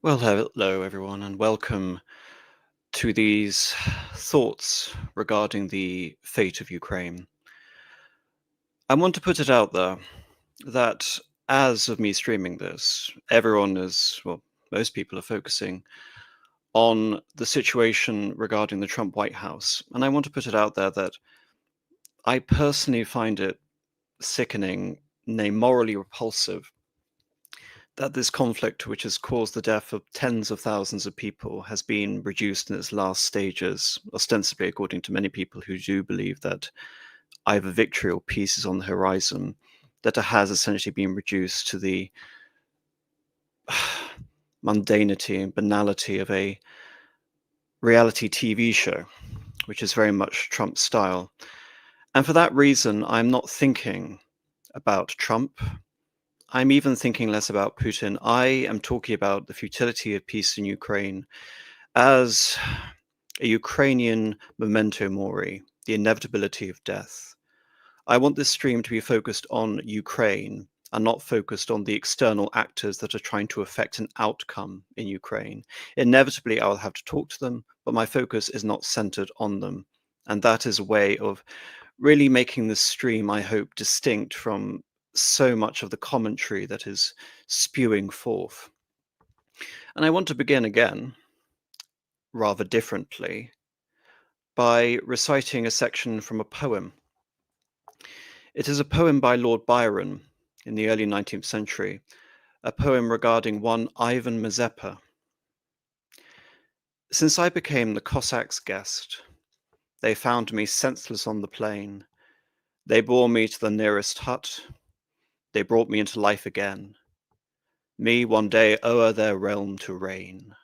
Well, hello everyone, and welcome to these thoughts regarding the fate of Ukraine. I want to put it out there that as of me streaming this, everyone is, well, most people are focusing on the situation regarding the Trump White House. And I want to put it out there that I personally find it sickening, nay, morally repulsive, that this conflict, which has caused the death of tens of thousands of people, has been reduced in its last stages, ostensibly according to many people who do believe that either victory or peace is on the horizon, that it has essentially been reduced to the mundanity and banality of a reality TV show, which is very much Trump's style. And for that reason, I'm not thinking about Trump. I'm even thinking less about Putin. I am talking about the futility of peace in Ukraine as a Ukrainian memento mori, the inevitability of death. I want this stream to be focused on Ukraine and not focused on the external actors that are trying to affect an outcome in Ukraine. Inevitably, I will have to talk to them, but my focus is not centered on them. And that is a way of really making this stream, I hope, distinct from so much of the commentary that is spewing forth. And I want to begin again, rather differently, by reciting a section from a poem. It is a poem by Lord Byron in the early 19th century, a poem regarding one Ivan Mazepa. Since I became the Cossacks' guest, they found me senseless on the plain. They bore me to the nearest hut. They brought me into life again. Me one day o'er their realm to reign.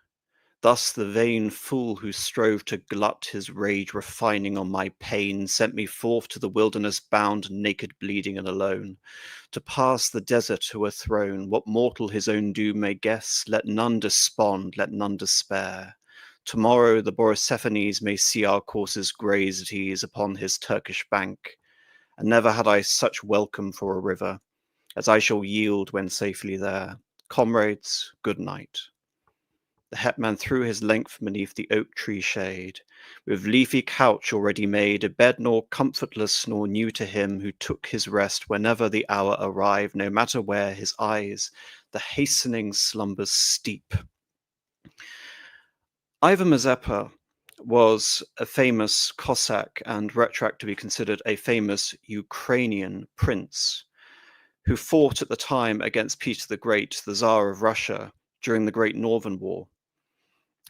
Thus the vain fool who strove to glut his rage refining on my pain sent me forth to the wilderness bound, naked, bleeding, and alone. To pass the desert to a throne, what mortal his own doom may guess, let none despond, let none despair. Tomorrow the Borisophanes may see our courses graze at ease upon his Turkish bank. And never had I such welcome for a river, as I shall yield when safely there. Comrades, good night. The hetman threw his length beneath the oak tree shade, with leafy couch already made, a bed nor comfortless nor new to him who took his rest whenever the hour arrived, no matter where his eyes the hastening slumbers steep. Ivan Mazepa was a famous Cossack and retroactively considered a famous Ukrainian prince who fought at the time against Peter the Great, the Tsar of Russia, during the Great Northern War.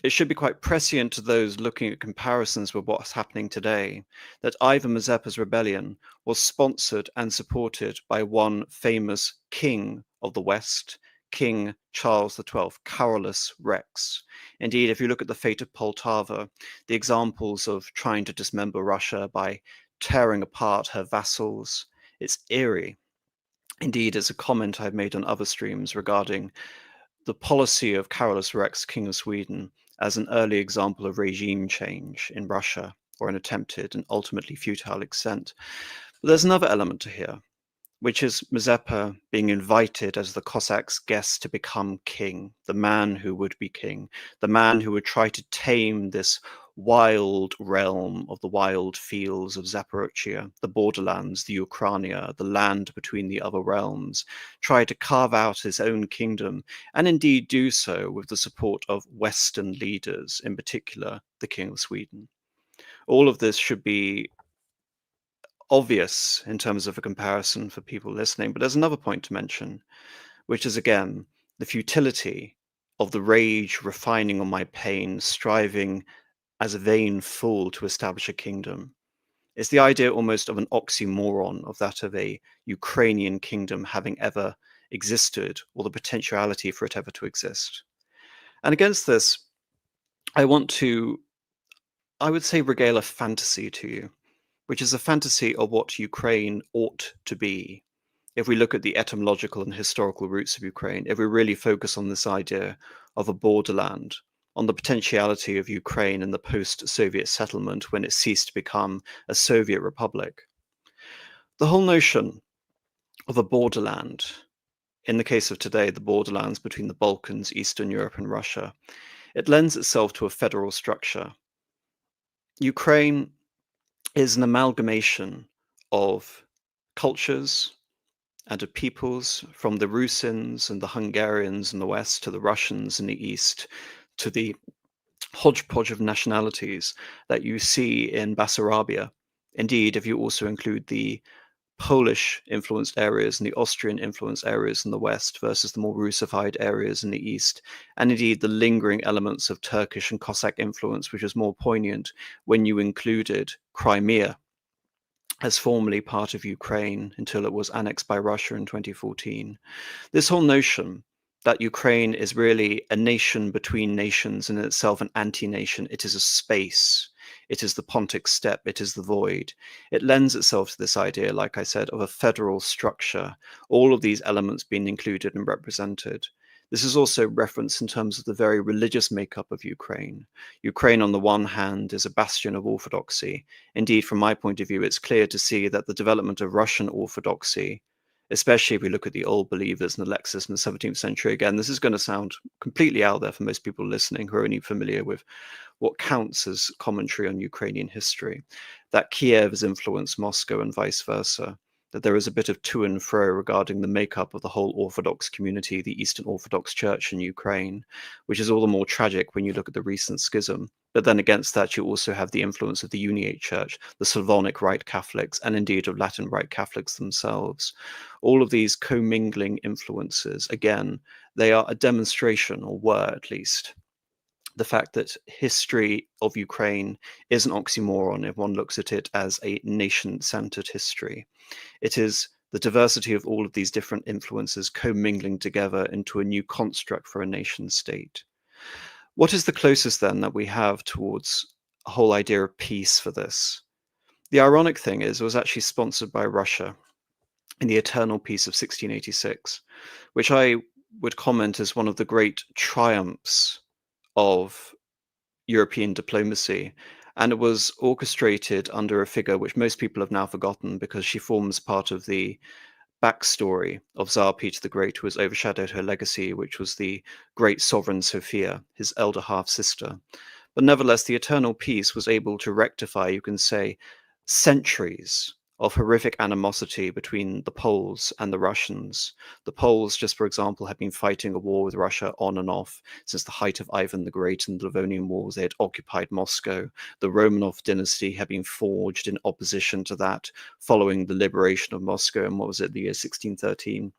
It should be quite prescient to those looking at comparisons with what's happening today, that Ivan Mazepa's rebellion was sponsored and supported by one famous king of the West, King Charles XII, Carolus Rex. Indeed, if you look at the fate of Poltava, the examples of trying to dismember Russia by tearing apart her vassals, it's eerie. Indeed, it's a comment I've made on other streams regarding the policy of Carolus Rex, King of Sweden, as an early example of regime change in Russia, or an attempted and ultimately futile ascent. But there's another element to here, which is Mazepa being invited as the Cossacks' guest to become king, the man who would be king, the man who would try to tame this wild realm of the wild fields of Zaporozhye, the borderlands, the Ukraina, the land between the other realms, try to carve out his own kingdom, and indeed do so with the support of Western leaders, in particular the King of Sweden. All of this should be obvious in terms of a comparison for people listening, but there's another point to mention, which is again the futility of the rage refining on my pain, striving as a vain fool to establish a kingdom. It's the idea almost of an oxymoron of that of a Ukrainian kingdom having ever existed, or the potentiality for it ever to exist. And against this, I want to, I would say, regale a fantasy to you, which is a fantasy of what Ukraine ought to be. If we look at the etymological and historical roots of Ukraine, if we really focus on this idea of a borderland, on the potentiality of Ukraine in the post-Soviet settlement when it ceased to become a Soviet republic, the whole notion of a borderland, in the case of today, the borderlands between the Balkans, Eastern Europe, and Russia, it lends itself to a federal structure. Ukraine is an amalgamation of cultures and of peoples, from the Rusins and the Hungarians in the west to the Russians in the east, to the hodgepodge of nationalities that you see in Bessarabia. Indeed, if you also include the Polish-influenced areas and the Austrian-influenced areas in the west versus the more Russified areas in the east, and indeed the lingering elements of Turkish and Cossack influence, which is more poignant when you included Crimea as formerly part of Ukraine until it was annexed by Russia in 2014. This whole notion that Ukraine is really a nation between nations and in itself an anti-nation, it is a space, it is the Pontic steppe, it is the void. It lends itself to this idea, like I said, of a federal structure, all of these elements being included and represented. This is also referenced in terms of the very religious makeup of Ukraine. Ukraine, on the one hand, is a bastion of orthodoxy. Indeed, from my point of view, it's clear to see that the development of Russian orthodoxy, especially if we look at the old believers and Alexis in the 17th century, again, this is going to sound completely out there for most people listening who are only familiar with what counts as commentary on Ukrainian history, that Kiev has influenced Moscow and vice versa, that there is a bit of to and fro regarding the makeup of the whole Orthodox community, the Eastern Orthodox Church in Ukraine, which is all the more tragic when you look at the recent schism. But then against that, you also have the influence of the Uniate Church, the Slavonic Rite Catholics, and indeed of Latin Rite Catholics themselves. All of these commingling influences, again, they are a demonstration, or were at least, the fact that history of Ukraine is an oxymoron if one looks at it as a nation-centered history. It is the diversity of all of these different influences commingling together into a new construct for a nation state. What is the closest then that we have towards a whole idea of peace for this? The ironic thing is it was actually sponsored by Russia in the Eternal Peace of 1686, which I would comment as one of the great triumphs of European diplomacy. And it was orchestrated under a figure which most people have now forgotten because she forms part of the backstory of Tsar Peter the Great, who has overshadowed her legacy, which was the great sovereign Sophia, his elder half-sister. But nevertheless, the Eternal Peace was able to rectify, you can say, centuries of horrific animosity between the Poles and the Russians. The Poles, just for example, had been fighting a war with Russia on and off since the height of Ivan the Great and the Livonian Wars. They had occupied Moscow. The Romanov dynasty had been forged in opposition to that following the liberation of Moscow in, what was it, the year 1613.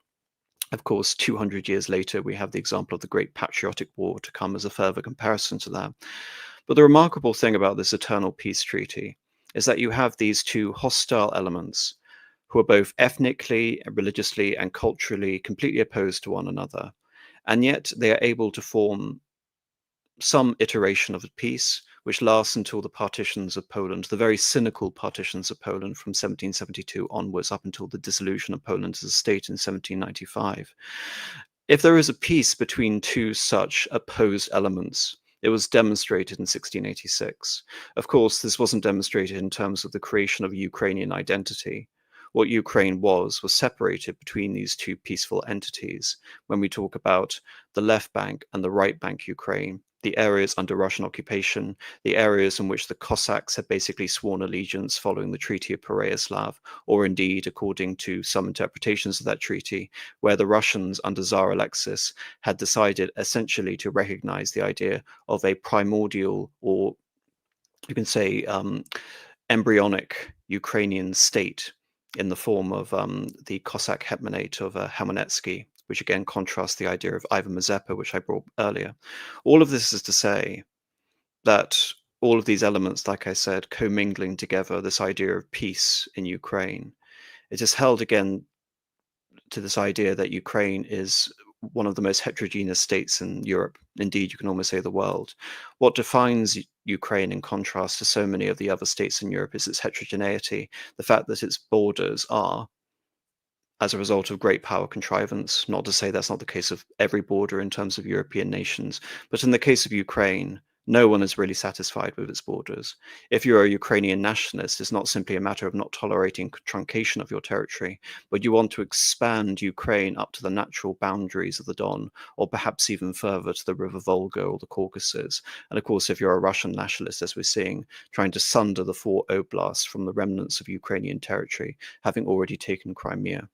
Of course, 200 years later, we have the example of the Great Patriotic War to come as a further comparison to that. But the remarkable thing about this Eternal Peace Treaty is that you have these two hostile elements who are both ethnically, religiously, and culturally completely opposed to one another. And yet they are able to form some iteration of a peace which lasts until the partitions of Poland, the very cynical partitions of Poland from 1772 onwards up until the dissolution of Poland as a state in 1795. If there is a peace between two such opposed elements, it was demonstrated in 1686. Of course, this wasn't demonstrated in terms of the creation of a Ukrainian identity. What Ukraine was separated between these two peaceful entities. When we talk about the left bank and the right bank Ukraine, the areas under Russian occupation, the areas in which the Cossacks had basically sworn allegiance following the Treaty of Pereyaslav, or indeed, according to some interpretations of that treaty, where the Russians under Tsar Alexis had decided essentially to recognize the idea of a primordial, or you can say embryonic Ukrainian state in the form of the Cossack hetmanate of Khmelnytsky, which again contrasts the idea of Ivan Mazepa, which I brought earlier. All of this is to say that all of these elements, like I said, commingling together this idea of peace in Ukraine, it is held again to this idea that Ukraine is one of the most heterogeneous states in Europe. Indeed, you can almost say the world. What defines Ukraine in contrast to so many of the other states in Europe is its heterogeneity, the fact that its borders are, as a result of great power contrivance, not to say that's not the case of every border in terms of European nations, but in the case of Ukraine, no one is really satisfied with its borders. If you're a Ukrainian nationalist, it's not simply a matter of not tolerating truncation of your territory, but you want to expand Ukraine up to the natural boundaries of the Don, or perhaps even further to the River Volga or the Caucasus. And of course, if you're a Russian nationalist, as we're seeing, trying to sunder the four oblasts from the remnants of Ukrainian territory, having already taken Crimea.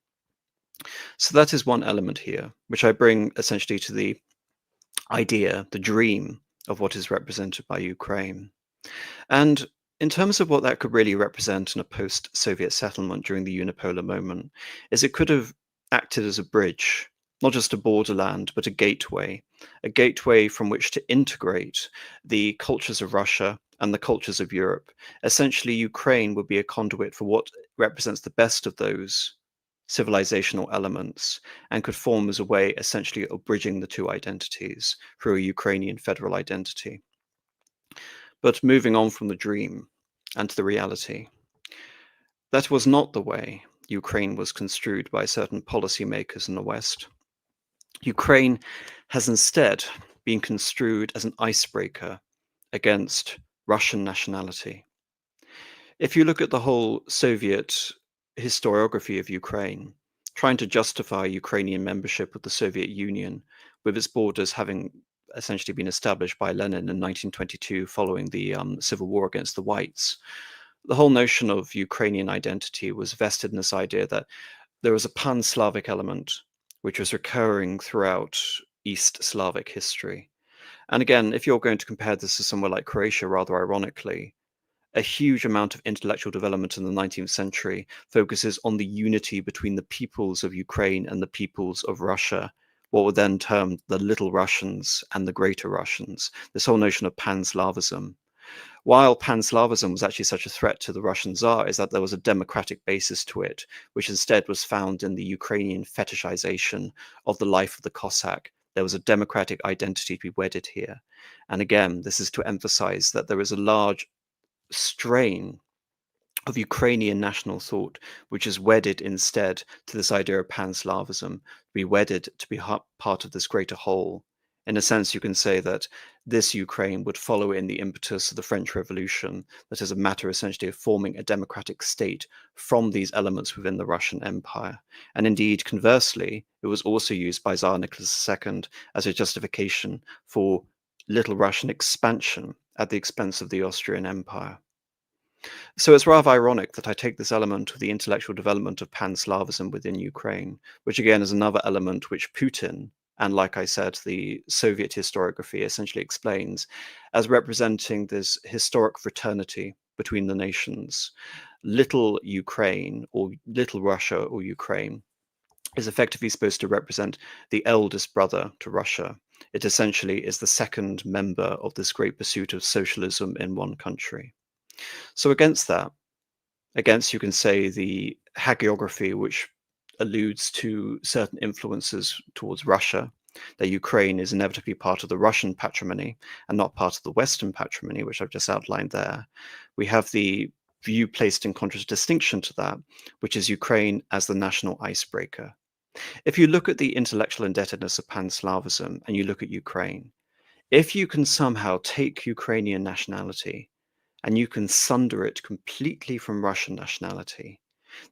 So that is one element here, which I bring essentially to the idea, the dream of what is represented by Ukraine. And in terms of what that could really represent in a post-Soviet settlement during the unipolar moment, is it could have acted as a bridge, not just a borderland, but a gateway from which to integrate the cultures of Russia and the cultures of Europe. Essentially, Ukraine would be a conduit for what represents the best of those civilizational elements and could form as a way essentially of bridging the two identities through a Ukrainian federal identity. But moving on from the dream and to the reality, that was not the way Ukraine was construed by certain policymakers in the West. Ukraine has instead been construed as an icebreaker against Russian nationality. If you look at the whole Soviet historiography of Ukraine, trying to justify Ukrainian membership of the Soviet Union, with its borders having essentially been established by Lenin in 1922 following the civil war against the whites, the whole notion of Ukrainian identity was vested in this idea that there was a pan-Slavic element which was recurring throughout East Slavic history. And again, if you're going to compare this to somewhere like Croatia, rather ironically, a huge amount of intellectual development in the 19th century focuses on the unity between the peoples of Ukraine and the peoples of Russia, what were then termed the Little Russians and the Greater Russians, this whole notion of pan-Slavism. While pan-Slavism was actually such a threat to the Russian Tsar, is that there was a democratic basis to it, which instead was found in the Ukrainian fetishization of the life of the Cossack. There was a democratic identity to be wedded here. And again, this is to emphasize that there is a large strain of Ukrainian national thought, which is wedded instead to this idea of pan-Slavism, to be wedded to be part of this greater whole. In a sense, you can say that this Ukraine would follow in the impetus of the French Revolution, that is a matter essentially of forming a democratic state from these elements within the Russian Empire. And indeed, conversely, it was also used by Tsar Nicholas II as a justification for Little Russian expansion at the expense of the Austrian Empire. So it's rather ironic that I take this element of the intellectual development of pan-Slavism within Ukraine, which again is another element which Putin, and like I said, the Soviet historiography essentially explains as representing this historic fraternity between the nations. Little Ukraine, or Little Russia or Ukraine, is effectively supposed to represent the eldest brother to Russia. It essentially is the second member of this great pursuit of socialism in one country. So against that, against, you can say, the hagiography, which alludes to certain influences towards Russia, that Ukraine is inevitably part of the Russian patrimony and not part of the Western patrimony, which I've just outlined there. We have the view placed in contradistinction to that, which is Ukraine as the national icebreaker. If you look at the intellectual indebtedness of pan-Slavism and you look at Ukraine, if you can somehow take Ukrainian nationality and you can sunder it completely from Russian nationality,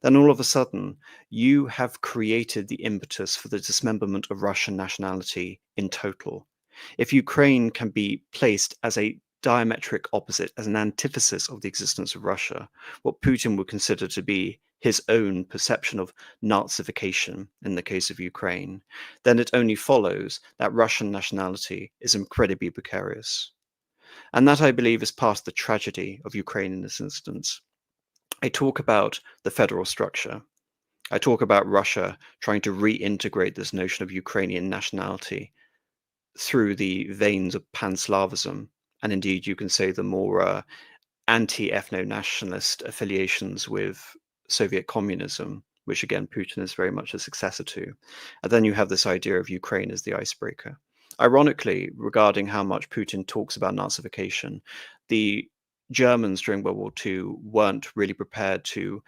then all of a sudden you have created the impetus for the dismemberment of Russian nationality in total. If Ukraine can be placed as a diametric opposite, as an antithesis of the existence of Russia, what Putin would consider to be his own perception of Nazification in the case of Ukraine, then it only follows that Russian nationality is incredibly precarious. And that, I believe, is part of the tragedy of Ukraine in this instance. I talk about the federal structure. I talk about Russia trying to reintegrate this notion of Ukrainian nationality through the veins of pan-Slavism, and indeed you can say the more anti-ethno-nationalist affiliations with Soviet communism, which again, Putin is very much a successor to. And then you have this idea of Ukraine as the icebreaker. Ironically, regarding how much Putin talks about Nazification, the Germans during World War II weren't really prepared to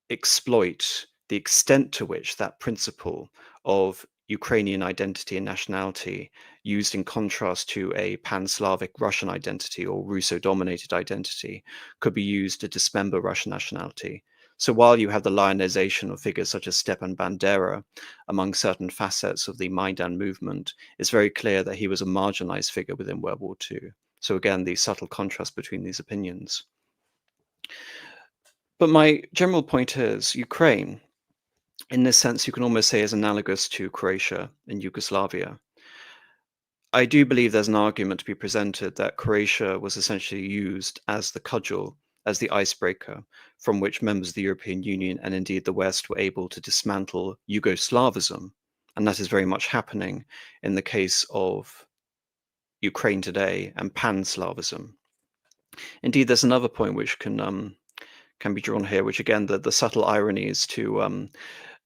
exploit the extent to which that principle of Ukrainian identity and nationality, used in contrast to a pan-Slavic Russian identity or Russo-dominated identity, could be used to dismember Russian nationality. So while you have the lionization of figures such as Stepan Bandera among certain facets of the Maidan movement, it's very clear that he was a marginalized figure within World War II. So again, the subtle contrast between these opinions. But my general point is Ukraine, in this sense, you can almost say is analogous to Croatia and Yugoslavia. I do believe there's an argument to be presented that Croatia was essentially used as the cudgel, as the icebreaker, from which members of the European Union and indeed the West were able to dismantle Yugoslavism. And that is very much happening in the case of Ukraine today and pan-Slavism. Indeed, there's another point which can be drawn here, which again, the subtle ironies to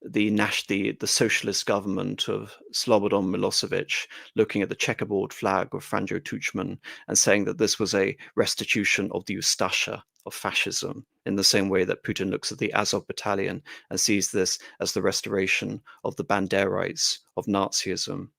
the socialist government of Slobodan Milosevic looking at the checkerboard flag of Franjo Tuchman and saying that this was a restitution of the Ustasha of fascism, in the same way that Putin looks at the Azov battalion and sees this as the restoration of the Banderites of Nazism.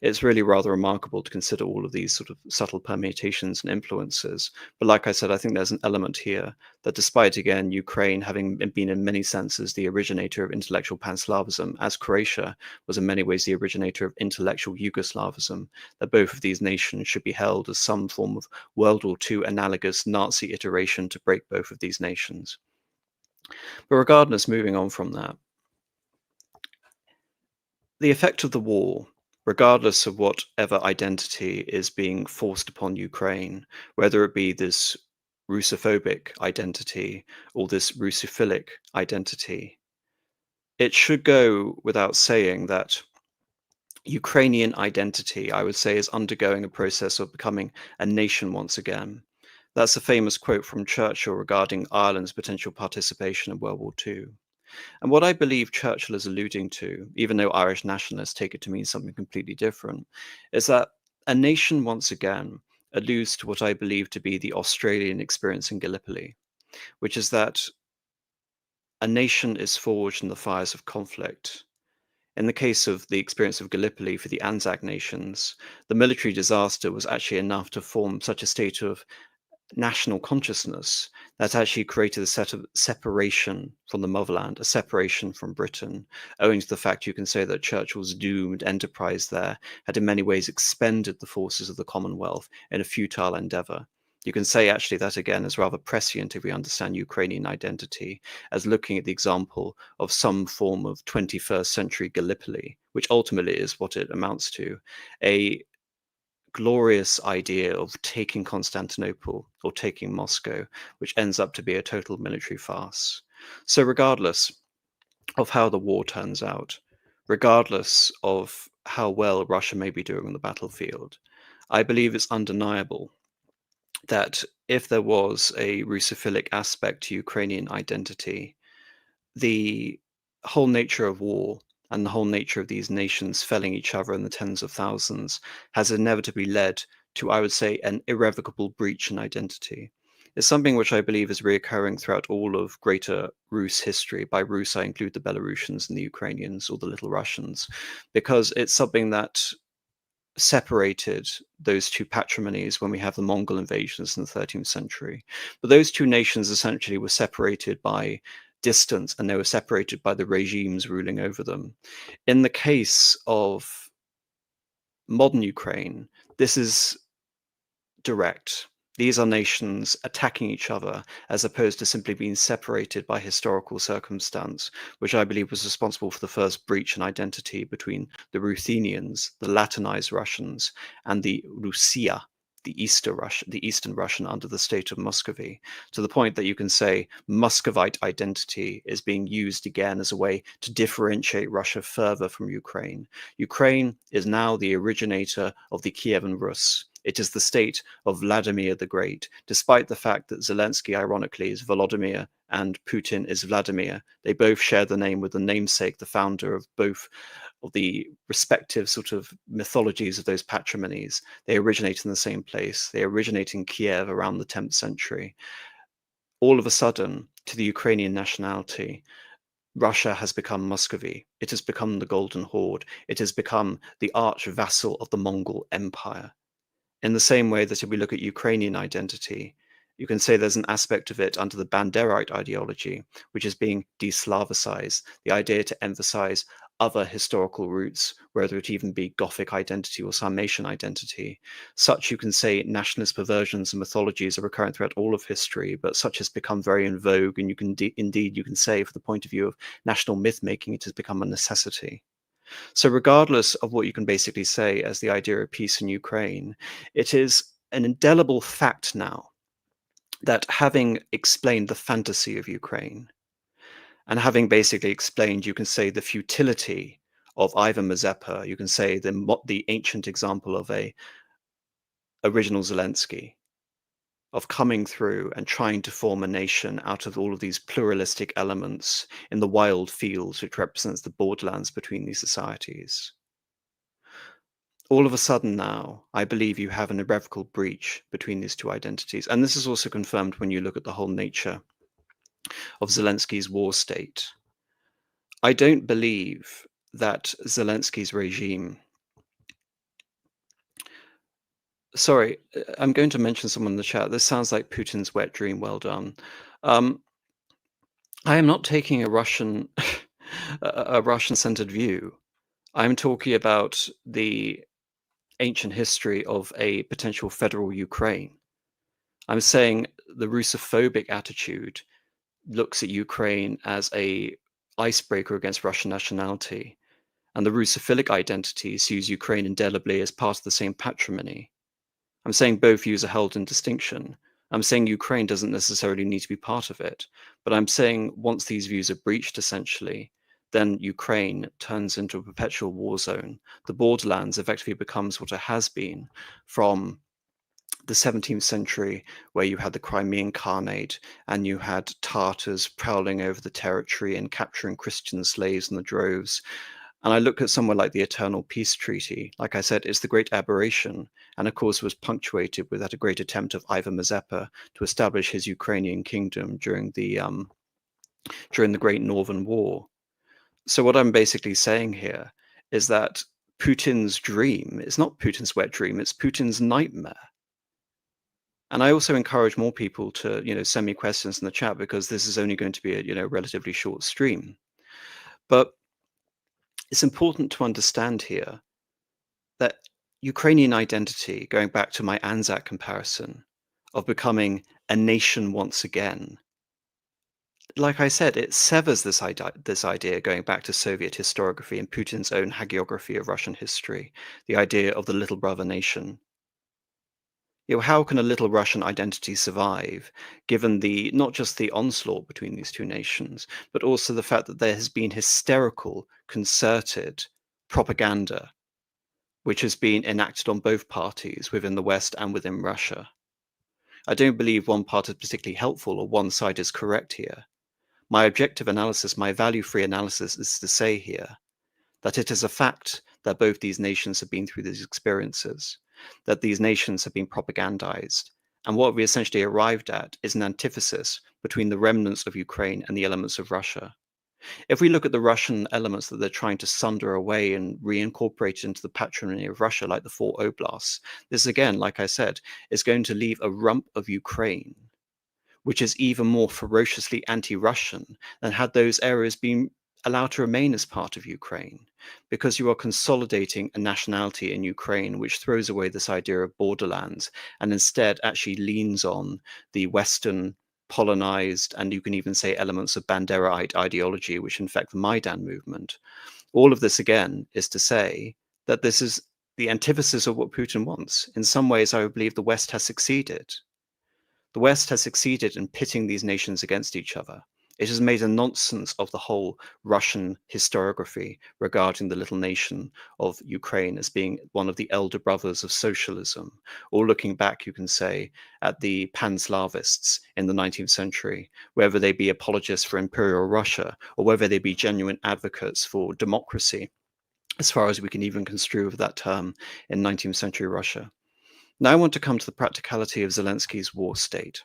It's really rather remarkable to consider all of these sort of subtle permutations and influences. But like I said, I think there's an element here that despite, again, Ukraine having been in many senses the originator of intellectual Pan-Slavism, as Croatia was in many ways the originator of intellectual Yugoslavism, that both of these nations should be held as some form of World War II analogous Nazi iteration to break both of these nations. But regardless, moving on from that, the effect of the war, regardless of whatever identity is being forced upon Ukraine, whether it be this Russophobic identity or this Russophilic identity, it should go without saying that Ukrainian identity, I would say, is undergoing a process of becoming a nation once again. That's a famous quote from Churchill regarding Ireland's potential participation in World War II. And what I believe Churchill is alluding to, even though Irish nationalists take it to mean something completely different, is that a nation once again alludes to what I believe to be the Australian experience in Gallipoli, which is that a nation is forged in the fires of conflict. In the case of the experience of Gallipoli for the Anzac nations, the military disaster was actually enough to form such a state of national consciousness that actually created a set of separation from the motherland, a separation from Britain, owing to the fact you can say that Churchill's doomed enterprise there had in many ways expended the forces of the Commonwealth in a futile endeavor. You can say actually that again is rather prescient if we understand Ukrainian identity as looking at the example of some form of 21st century Gallipoli, which ultimately is what it amounts to, a glorious idea of taking Constantinople or taking Moscow, which ends up to be a total military farce. So regardless of how the war turns out, regardless of how well Russia may be doing on the battlefield, I believe it's undeniable that if there was a Russophilic aspect to Ukrainian identity, the whole nature of war and the whole nature of these nations felling each other in the tens of thousands has inevitably led to, I would say, an irrevocable breach in identity. It's something which I believe is reoccurring throughout all of greater Rus history. By Rus, I include the Belarusians and the Ukrainians or the Little Russians, because it's something that separated those two patrimonies when we have the Mongol invasions in the 13th century. But those two nations essentially were separated by distance, and they were separated by the regimes ruling over them. In the case of modern Ukraine, this is direct. These are nations attacking each other as opposed to simply being separated by historical circumstance, which I believe was responsible for the first breach in identity between the Ruthenians, the Latinized Russians, and the Russia, the Eastern Russian under the state of Muscovy, to the point that you can say Muscovite identity is being used again as a way to differentiate Russia further from Ukraine. Ukraine is now the originator of the Kievan Rus. It is the state of Vladimir the Great, despite the fact that Zelensky, ironically, is Volodymyr and Putin is Vladimir. They both share the name with the namesake, the founder of both of the respective sort of mythologies of those patrimonies. They originate in the same place. They originate in Kiev around the 10th century. All of a sudden, to the Ukrainian nationality, Russia has become Muscovy. It has become the Golden Horde. It has become the arch vassal of the Mongol Empire. In the same way that if we look at Ukrainian identity, you can say there's an aspect of it under the Banderite ideology, which is being de-Slavicized, the idea to emphasize other historical roots, whether it even be Gothic identity or Sarmatian identity. Such, you can say, nationalist perversions and mythologies are recurrent throughout all of history, but such has become very in vogue, and you can indeed, you can say, from the point of view of national myth-making, it has become a necessity. So regardless of what you can basically say as the idea of peace in Ukraine, it is an indelible fact now that having explained the fantasy of Ukraine and having basically explained, you can say, the futility of Ivan Mazepa, you can say the ancient example of a original Zelensky, of coming through and trying to form a nation out of all of these pluralistic elements in the wild fields, which represents the borderlands between these societies. All of a sudden now, I believe you have an irrevocable breach between these two identities. And this is also confirmed when you look at the whole nature of Zelensky's war state. I don't believe that Zelensky's regime... Sorry, I'm going to mention someone in the chat. This sounds like Putin's wet dream. Well done. I am not taking a Russian a Russian-centered view. I'm talking about the ancient history of a potential federal Ukraine. I'm saying the Russophobic attitude looks at Ukraine as a icebreaker against Russian nationality, and the Russophilic identity sees Ukraine indelibly as part of the same patrimony. I'm saying both views are held in distinction. I'm saying Ukraine doesn't necessarily need to be part of it, but I'm saying once these views are breached, essentially, then Ukraine turns into a perpetual war zone. The borderlands effectively becomes what it has been from the 17th century, where you had the Crimean Khanate and you had Tartars prowling over the territory and capturing Christian slaves in the droves. And I look at somewhere like the Eternal Peace Treaty. Like I said, it's the great aberration, and of course was punctuated with that a great attempt of Ivan Mazepa to establish his Ukrainian kingdom during the Great Northern War. So what I'm basically saying here is that Putin's dream is not Putin's wet dream, it's Putin's nightmare. And I also encourage more people to, send me questions in the chat, because this is only going to be a, relatively short stream. But it's important to understand here that Ukrainian identity, going back to my Anzac comparison of becoming a nation once again, like I said, it severs this idea going back to Soviet historiography and Putin's own hagiography of Russian history, the idea of the little brother nation. How can a little Russian identity survive, given not just the onslaught between these two nations, but also the fact that there has been hysterical, concerted propaganda, which has been enacted on both parties within the West and within Russia? I don't believe one part is particularly helpful or one side is correct here. My objective analysis, my value-free analysis, is to say here that it is a fact that both these nations have been through these experiences, that these nations have been propagandized, and what we essentially arrived at is an antithesis between the remnants of Ukraine and the elements of Russia. If we look at the Russian elements that they're trying to sunder away and reincorporate into the patrimony of Russia, like the four oblasts, this again, like I said, is going to leave a rump of Ukraine, which is even more ferociously anti-Russian than had those areas been allowed to remain as part of Ukraine, because you are consolidating a nationality in Ukraine which throws away this idea of borderlands and instead actually leans on the Western Polonized, and you can even say elements of Banderite ideology, which infect the Maidan movement. All of this, again, is to say that this is the antithesis of what Putin wants. In some ways, I would believe the West has succeeded. The West has succeeded in pitting these nations against each other. It has made a nonsense of the whole Russian historiography regarding the little nation of Ukraine as being one of the elder brothers of socialism, or looking back, you can say, at the Pan-Slavists in the 19th century, whether they be apologists for Imperial Russia, or whether they be genuine advocates for democracy, as far as we can even construe of that term in 19th century Russia. Now I want to come to the practicality of Zelensky's war state.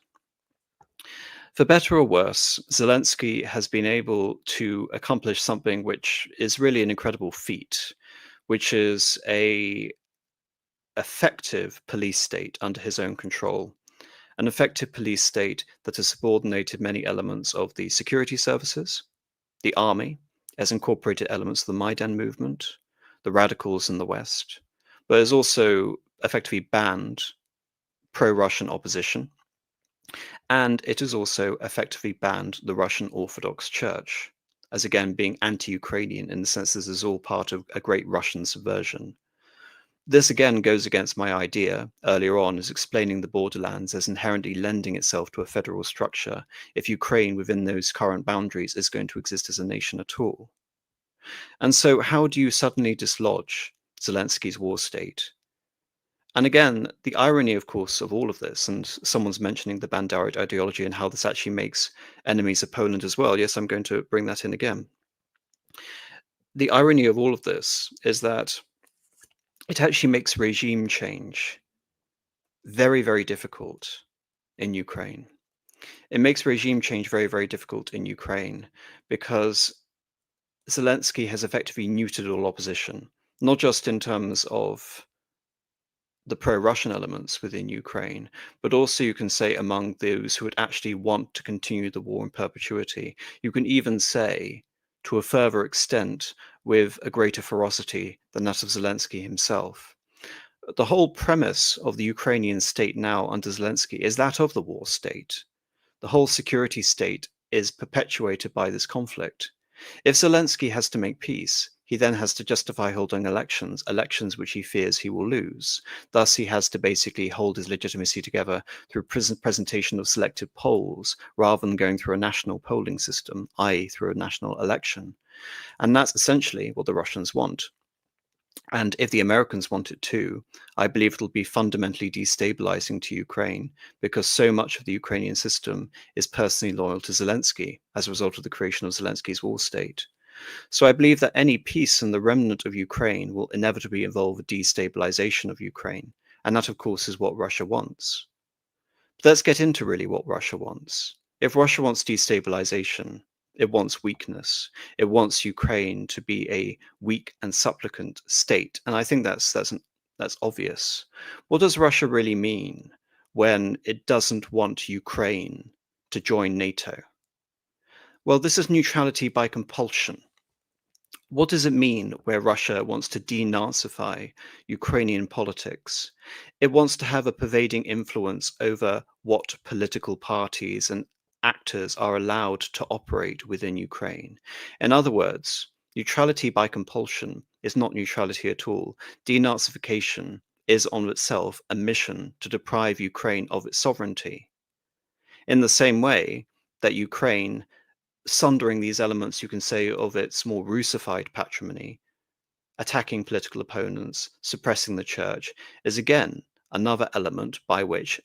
For better or worse, Zelensky has been able to accomplish something which is really an incredible feat, which is a effective police state under his own control, an effective police state that has subordinated many elements of the security services, the army, as incorporated elements of the Maidan movement, the radicals in the West, but has also effectively banned pro-Russian opposition, and it has also effectively banned the Russian Orthodox Church, as again being anti-Ukrainian in the sense this is all part of a great Russian subversion. This again goes against my idea earlier on as explaining the borderlands as inherently lending itself to a federal structure if Ukraine within those current boundaries is going to exist as a nation at all. And so how do you suddenly dislodge Zelensky's war state? And again, the irony, of course, of all of this, and someone's mentioning the Banderit ideology and how this actually makes enemies of Poland as well. Yes, I'm going to bring that in again. The irony of all of this is that it actually makes regime change very, very difficult in Ukraine. It makes regime change very, very difficult in Ukraine because Zelensky has effectively neutered all opposition, not just in terms of the pro-Russian elements within Ukraine, but also you can say among those who would actually want to continue the war in perpetuity. You can even say, to a further extent, with a greater ferocity than that of Zelensky himself. The whole premise of the Ukrainian state now under Zelensky is that of the war state. The whole security state is perpetuated by this conflict. If Zelensky has to make peace, he then has to justify holding elections which he fears he will lose. Thus, he has to basically hold his legitimacy together through presentation of selected polls rather than going through a national polling system, i.e. through a national election. And that's essentially what the Russians want. And if the Americans want it too, I believe it'll be fundamentally destabilizing to Ukraine because so much of the Ukrainian system is personally loyal to Zelensky as a result of the creation of Zelensky's war state. So I believe that any peace in the remnant of Ukraine will inevitably involve a destabilization of Ukraine. And that, of course, is what Russia wants. But let's get into really what Russia wants. If Russia wants destabilization, it wants weakness. It wants Ukraine to be a weak and supplicant state. And I think that's obvious. What does Russia really mean when it doesn't want Ukraine to join NATO? Well, this is neutrality by compulsion. What does it mean where Russia wants to denazify Ukrainian politics? It wants to have a pervading influence over what political parties and actors are allowed to operate within Ukraine. In other words, neutrality by compulsion is not neutrality at all. Denazification is on itself a mission to deprive Ukraine of its sovereignty. In the same way that Ukraine sundering these elements, you can say, of its more Russified patrimony, attacking political opponents, suppressing the church, is again another element by which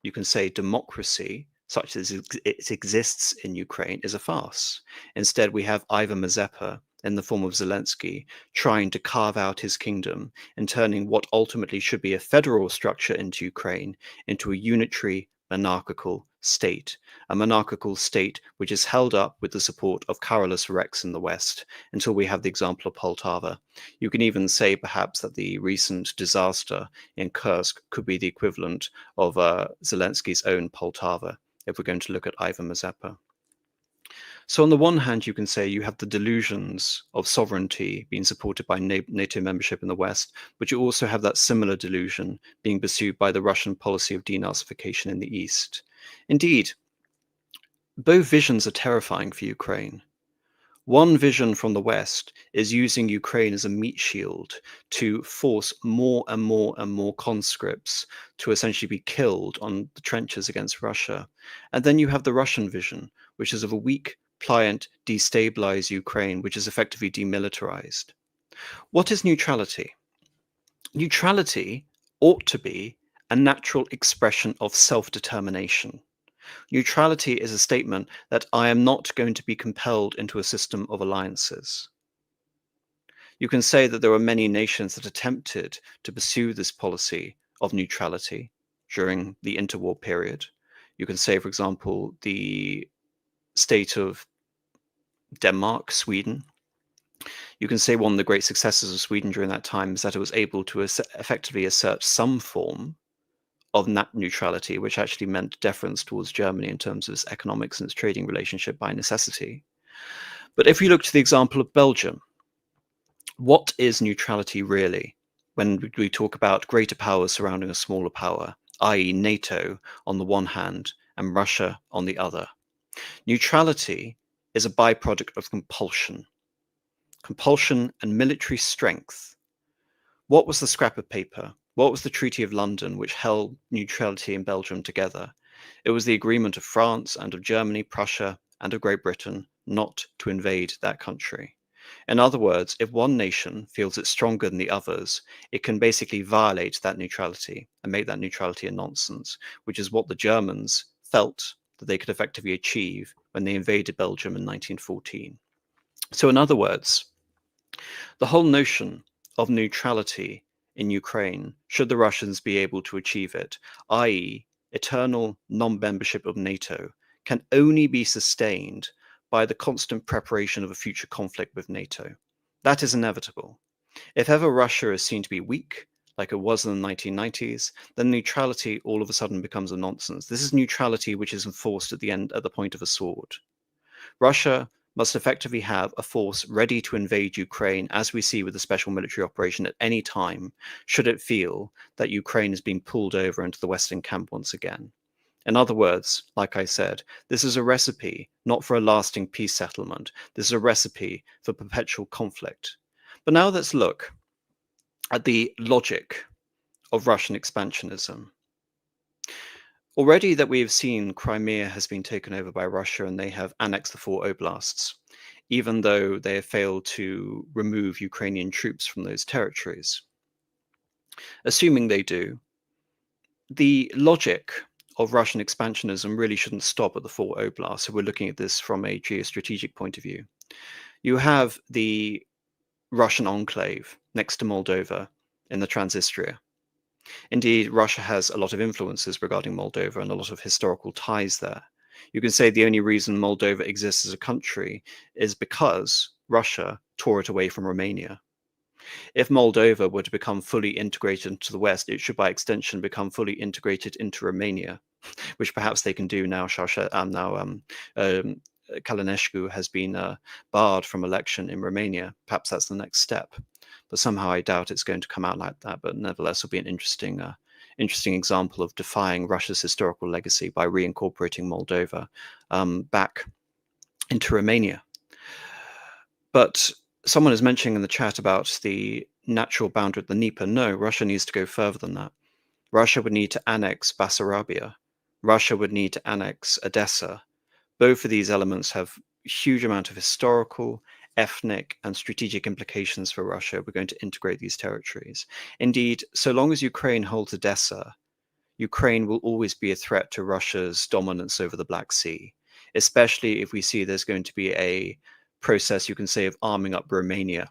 you can say democracy, such as it exists in Ukraine, is a farce. Instead, we have Ivan Mazepa in the form of Zelensky trying to carve out his kingdom and turning what ultimately should be a federal structure into Ukraine into a unitary monarchical state, a monarchical state which is held up with the support of Carolus Rex in the West until we have the example of Poltava. You can even say perhaps that the recent disaster in Kursk could be the equivalent of Zelensky's own Poltava, if we're going to look at Ivan Mazepa. So on the one hand, you can say you have the delusions of sovereignty being supported by NATO membership in the West, but you also have that similar delusion being pursued by the Russian policy of denazification in the East. Indeed, both visions are terrifying for Ukraine. One vision from the West is using Ukraine as a meat shield to force more and more and more conscripts to essentially be killed on the trenches against Russia. And then you have the Russian vision, which is of a weak pliant destabilize Ukraine, which is effectively demilitarized. What is neutrality? Neutrality ought to be a natural expression of self-determination. Neutrality is a statement that I am not going to be compelled into a system of alliances. You can say that there are many nations that attempted to pursue this policy of neutrality during the interwar period. You can say, for example, the state of Denmark, Sweden. You can say one of the great successes of Sweden during that time is that it was able to effectively assert some form of neutrality, which actually meant deference towards Germany in terms of its economics and its trading relationship by necessity. But if we look to the example of Belgium, what is neutrality really when we talk about greater powers surrounding a smaller power, i.e. NATO on the one hand and Russia on the other? Neutrality is a byproduct of compulsion and military strength. What was the scrap of paper? What was the Treaty of London, which held neutrality in Belgium together? It was the agreement of France and of Germany, Prussia, and of Great Britain not to invade that country. In other words, if one nation feels it's stronger than the others, it can basically violate that neutrality and make that neutrality a nonsense, which is what the Germans felt that they could effectively achieve when they invaded Belgium in 1914. So in other words, the whole notion of neutrality in Ukraine, should the Russians be able to achieve it, i.e. eternal non-membership of NATO, can only be sustained by the constant preparation of a future conflict with NATO. That is inevitable. If ever Russia is seen to be weak, like it was in the 1990s, then neutrality all of a sudden becomes a nonsense. This is neutrality which is enforced at the point of a sword. Russia must effectively have a force ready to invade Ukraine, as we see with the special military operation, at any time, should it feel that Ukraine is being pulled over into the Western camp once again. In other words, like I said, this is a recipe not for a lasting peace settlement. This is a recipe for perpetual conflict. But now let's look at the logic of Russian expansionism. Already that we have seen Crimea has been taken over by Russia and they have annexed the 4 oblasts, even though they have failed to remove Ukrainian troops from those territories. Assuming they do, the logic of Russian expansionism really shouldn't stop at the 4 oblasts. So we're looking at this from a geostrategic point of view. You have the Russian enclave next to Moldova in the Transnistria. Indeed, Russia has a lot of influences regarding Moldova and a lot of historical ties there. You can say the only reason Moldova exists as a country is because Russia tore it away from Romania. If Moldova were to become fully integrated into the West, it should by extension become fully integrated into Romania, which perhaps they can do now. Kalinescu has been barred from election in Romania. Perhaps that's the next step. But somehow I doubt it's going to come out like that. But nevertheless, it'll be an interesting example of defying Russia's historical legacy by reincorporating Moldova back into Romania. But someone is mentioning in the chat about the natural boundary at the Dnieper. No, Russia needs to go further than that. Russia would need to annex Bessarabia. Russia would need to annex Odessa. Both of these elements have a huge amount of historical, ethnic, and strategic implications for Russia. We're going to integrate these territories. Indeed, so long as Ukraine holds Odessa, Ukraine will always be a threat to Russia's dominance over the Black Sea, especially if we see there's going to be a process, you can say, of arming up Romania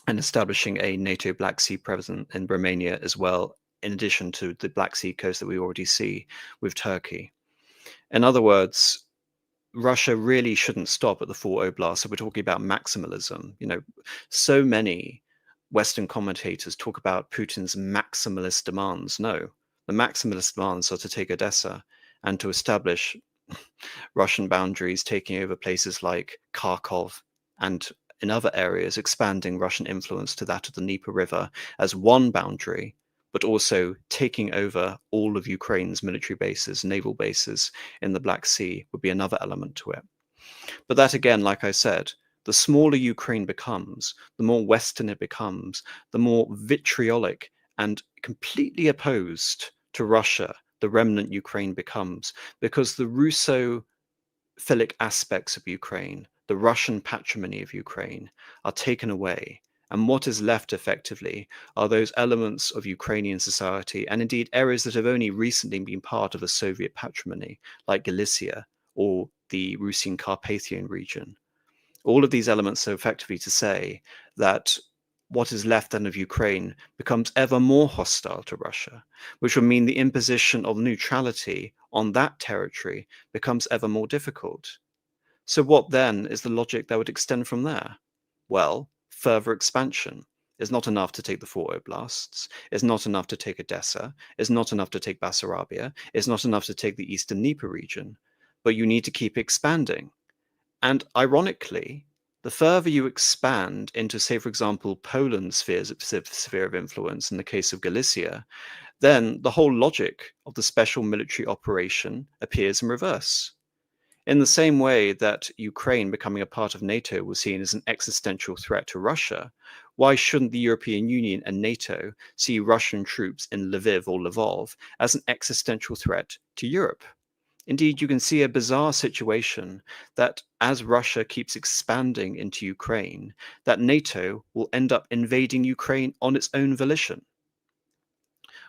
and establishing a NATO Black Sea presence in Romania as well, in addition to the Black Sea coast that we already see with Turkey. In other words, Russia really shouldn't stop at the 4 oblasts. So we're talking about maximalism. So many Western commentators talk about Putin's maximalist demands. No, the maximalist demands are to take Odessa and to establish Russian boundaries, taking over places like Kharkov and in other areas, expanding Russian influence to that of the Dnieper River as one boundary, but also taking over all of Ukraine's military bases, naval bases in the Black Sea would be another element to it. But that again, like I said, the smaller Ukraine becomes, the more Western it becomes, the more vitriolic and completely opposed to Russia the remnant Ukraine becomes, because the Russo philic aspects of Ukraine, the Russian patrimony of Ukraine, are taken away. And what is left effectively are those elements of Ukrainian society, and indeed areas that have only recently been part of the Soviet patrimony, like Galicia or the Rusian Carpathian region. All of these elements are effectively to say that what is left then of Ukraine becomes ever more hostile to Russia, which would mean the imposition of neutrality on that territory becomes ever more difficult. So, what then is the logic that would extend from there? Well, further expansion is not enough to take the four oblasts, is not enough to take Odessa, is not enough to take Bessarabia, is not enough to take the eastern Dnieper region, but you need to keep expanding. And ironically, the further you expand into, say, for example, Poland's sphere of influence in the case of Galicia, then the whole logic of the special military operation appears in reverse. In the same way that Ukraine becoming a part of NATO was seen as an existential threat to Russia, why shouldn't the European Union and NATO see Russian troops in Lviv or Lvov as an existential threat to Europe? Indeed, you can see a bizarre situation that as Russia keeps expanding into Ukraine, that NATO will end up invading Ukraine on its own volition.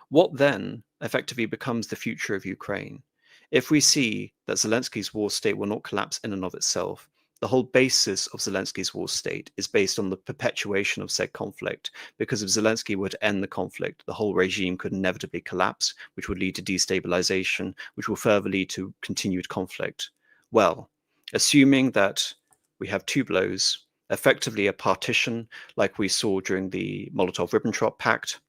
What then effectively becomes the future of Ukraine? If we see that Zelensky's war state will not collapse in and of itself, the whole basis of Zelensky's war state is based on the perpetuation of said conflict, because if Zelensky were to end the conflict, the whole regime could inevitably collapse, which would lead to destabilization, which will further lead to continued conflict. Well, assuming that we have two blows, effectively a partition like we saw during the Molotov-Ribbentrop Pact,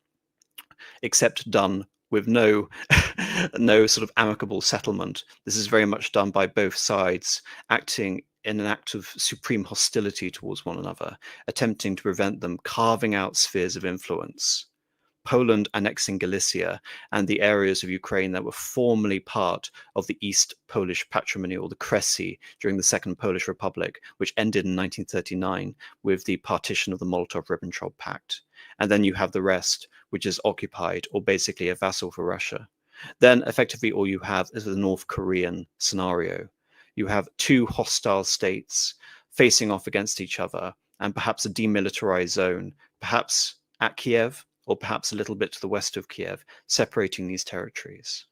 except done with no no sort of amicable settlement. This is very much done by both sides acting in an act of supreme hostility towards one another, attempting to prevent them carving out spheres of influence. Poland annexing Galicia and the areas of Ukraine that were formerly part of the East Polish patrimony, or the Kresy, during the Second Polish Republic, which ended in 1939 with the partition of the Molotov-Ribbentrop Pact. And then you have the rest, which is occupied or basically a vassal for Russia. Then effectively all you have is the North Korean scenario. You have two hostile states facing off against each other, and perhaps a demilitarized zone, perhaps at Kiev, or perhaps a little bit to the west of Kiev, separating these territories.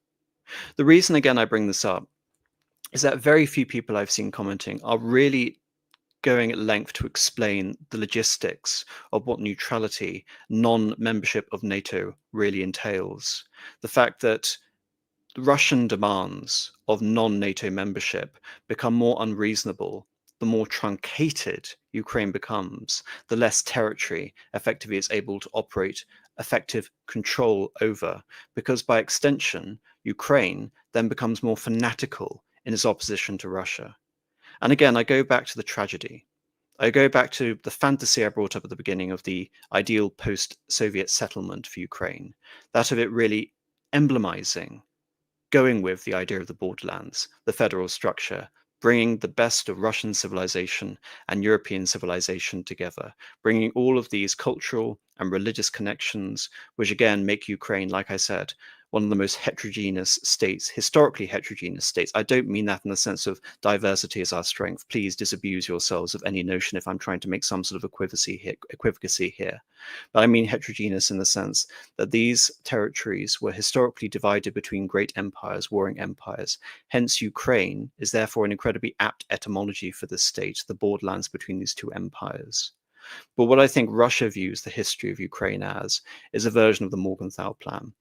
The reason, again, I bring this up is that very few people I've seen commenting are really going at length to explain the logistics of what neutrality, non-membership of NATO really entails. The fact that Russian demands of non-NATO membership become more unreasonable the more truncated Ukraine becomes, the less territory effectively it's able to operate effective control over, because by extension, Ukraine then becomes more fanatical in its opposition to Russia. And again, I go back to the tragedy. I go back to the fantasy I brought up at the beginning of the ideal post-Soviet settlement for Ukraine, that of it really emblemizing, going with the idea of the borderlands, the federal structure, bringing the best of Russian civilization and European civilization together, bringing all of these cultural and religious connections, which again make Ukraine, like I said, one of the most heterogeneous states, historically heterogeneous states. I don't mean that in the sense of diversity as our strength. Please disabuse yourselves of any notion if I'm trying to make some sort of equivocacy here. But I mean heterogeneous in the sense that these territories were historically divided between great empires, warring empires. Hence, Ukraine is therefore an incredibly apt etymology for this state, the borderlands between these two empires. But what I think Russia views the history of Ukraine as is a version of the Morgenthau Plan.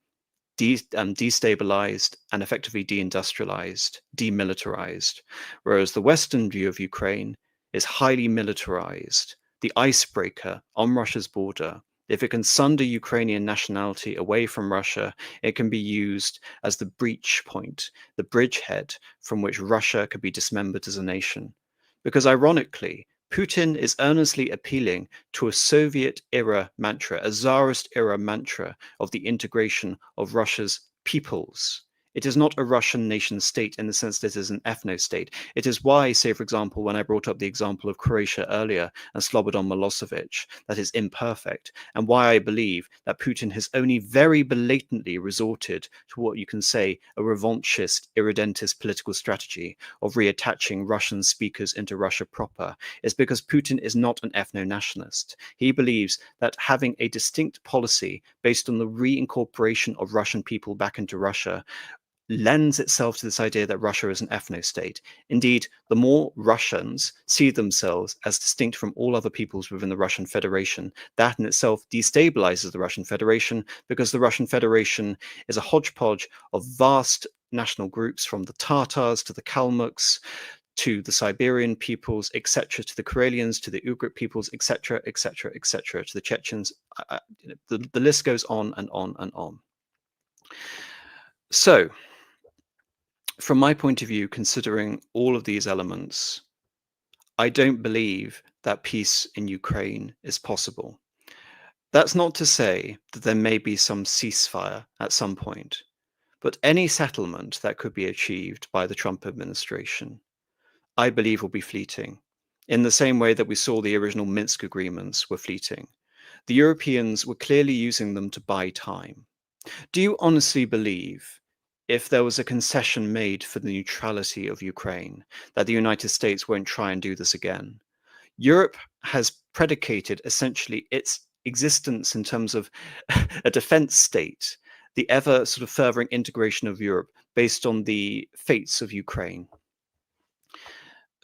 Destabilized and effectively deindustrialized, demilitarized, whereas the Western view of Ukraine is highly militarized, the icebreaker on Russia's border. If it can sunder Ukrainian nationality away from Russia, it can be used as the breach point, the bridgehead from which Russia could be dismembered as a nation. Because ironically, Putin is earnestly appealing to a Soviet-era mantra, a Tsarist-era mantra of the integration of Russia's peoples It is not a Russian nation state in the sense that it is an ethno-state. It is why, say, for example, when I brought up the example of Croatia earlier and Slobodan Milosevic, that is imperfect, and why I believe that Putin has only very blatantly resorted to what you can say a revanchist, irredentist political strategy of reattaching Russian speakers into Russia proper, is because Putin is not an ethno-nationalist. He believes that having a distinct policy based on the reincorporation of Russian people back into Russia lends itself to this idea that Russia is an ethno-state. Indeed, the more Russians see themselves as distinct from all other peoples within the Russian Federation, that in itself destabilizes the Russian Federation, because the Russian Federation is a hodgepodge of vast national groups, from the Tatars to the Kalmucks, to the Siberian peoples, etc., to the Karelians, to the Ugric peoples, etc., etc., etc., to the Chechens. The list goes on and on and on. So, from my point of view, considering all of these elements, I don't believe that peace in Ukraine is possible. That's not to say that there may be some ceasefire at some point, but any settlement that could be achieved by the Trump administration, I believe, will be fleeting, in the same way that we saw the original Minsk agreements were fleeting. The Europeans were clearly using them to buy time. Do you honestly believe, if there was a concession made for the neutrality of Ukraine, that the United States won't try and do this again? Europe has predicated essentially its existence in terms of a defense state, the ever sort of furthering integration of Europe based on the fates of Ukraine.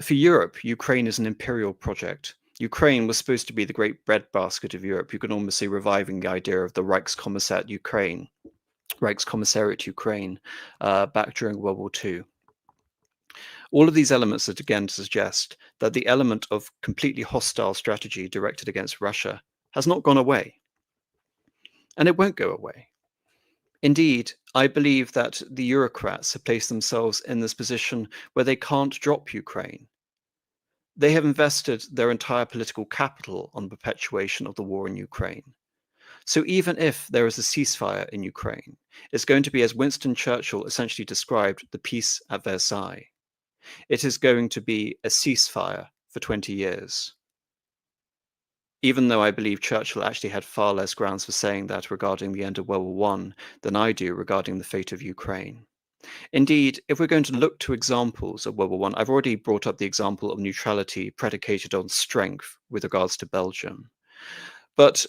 For Europe, Ukraine is an imperial project. Ukraine was supposed to be the great breadbasket of Europe. You could almost say reviving the idea of the Reichskommissariat Ukraine back during World War II. All of these elements that again suggest that the element of completely hostile strategy directed against Russia has not gone away. And it won't go away. Indeed, I believe that the Eurocrats have placed themselves in this position where they can't drop Ukraine. They have invested their entire political capital on the perpetuation of the war in Ukraine. So even if there is a ceasefire in Ukraine, it's going to be, as Winston Churchill essentially described the peace at Versailles. It is going to be a ceasefire for 20 years. Even though I believe Churchill actually had far less grounds for saying that regarding the end of World War I than I do regarding the fate of Ukraine. Indeed, if we're going to look to examples of World War I, I've already brought up the example of neutrality predicated on strength with regards to Belgium. But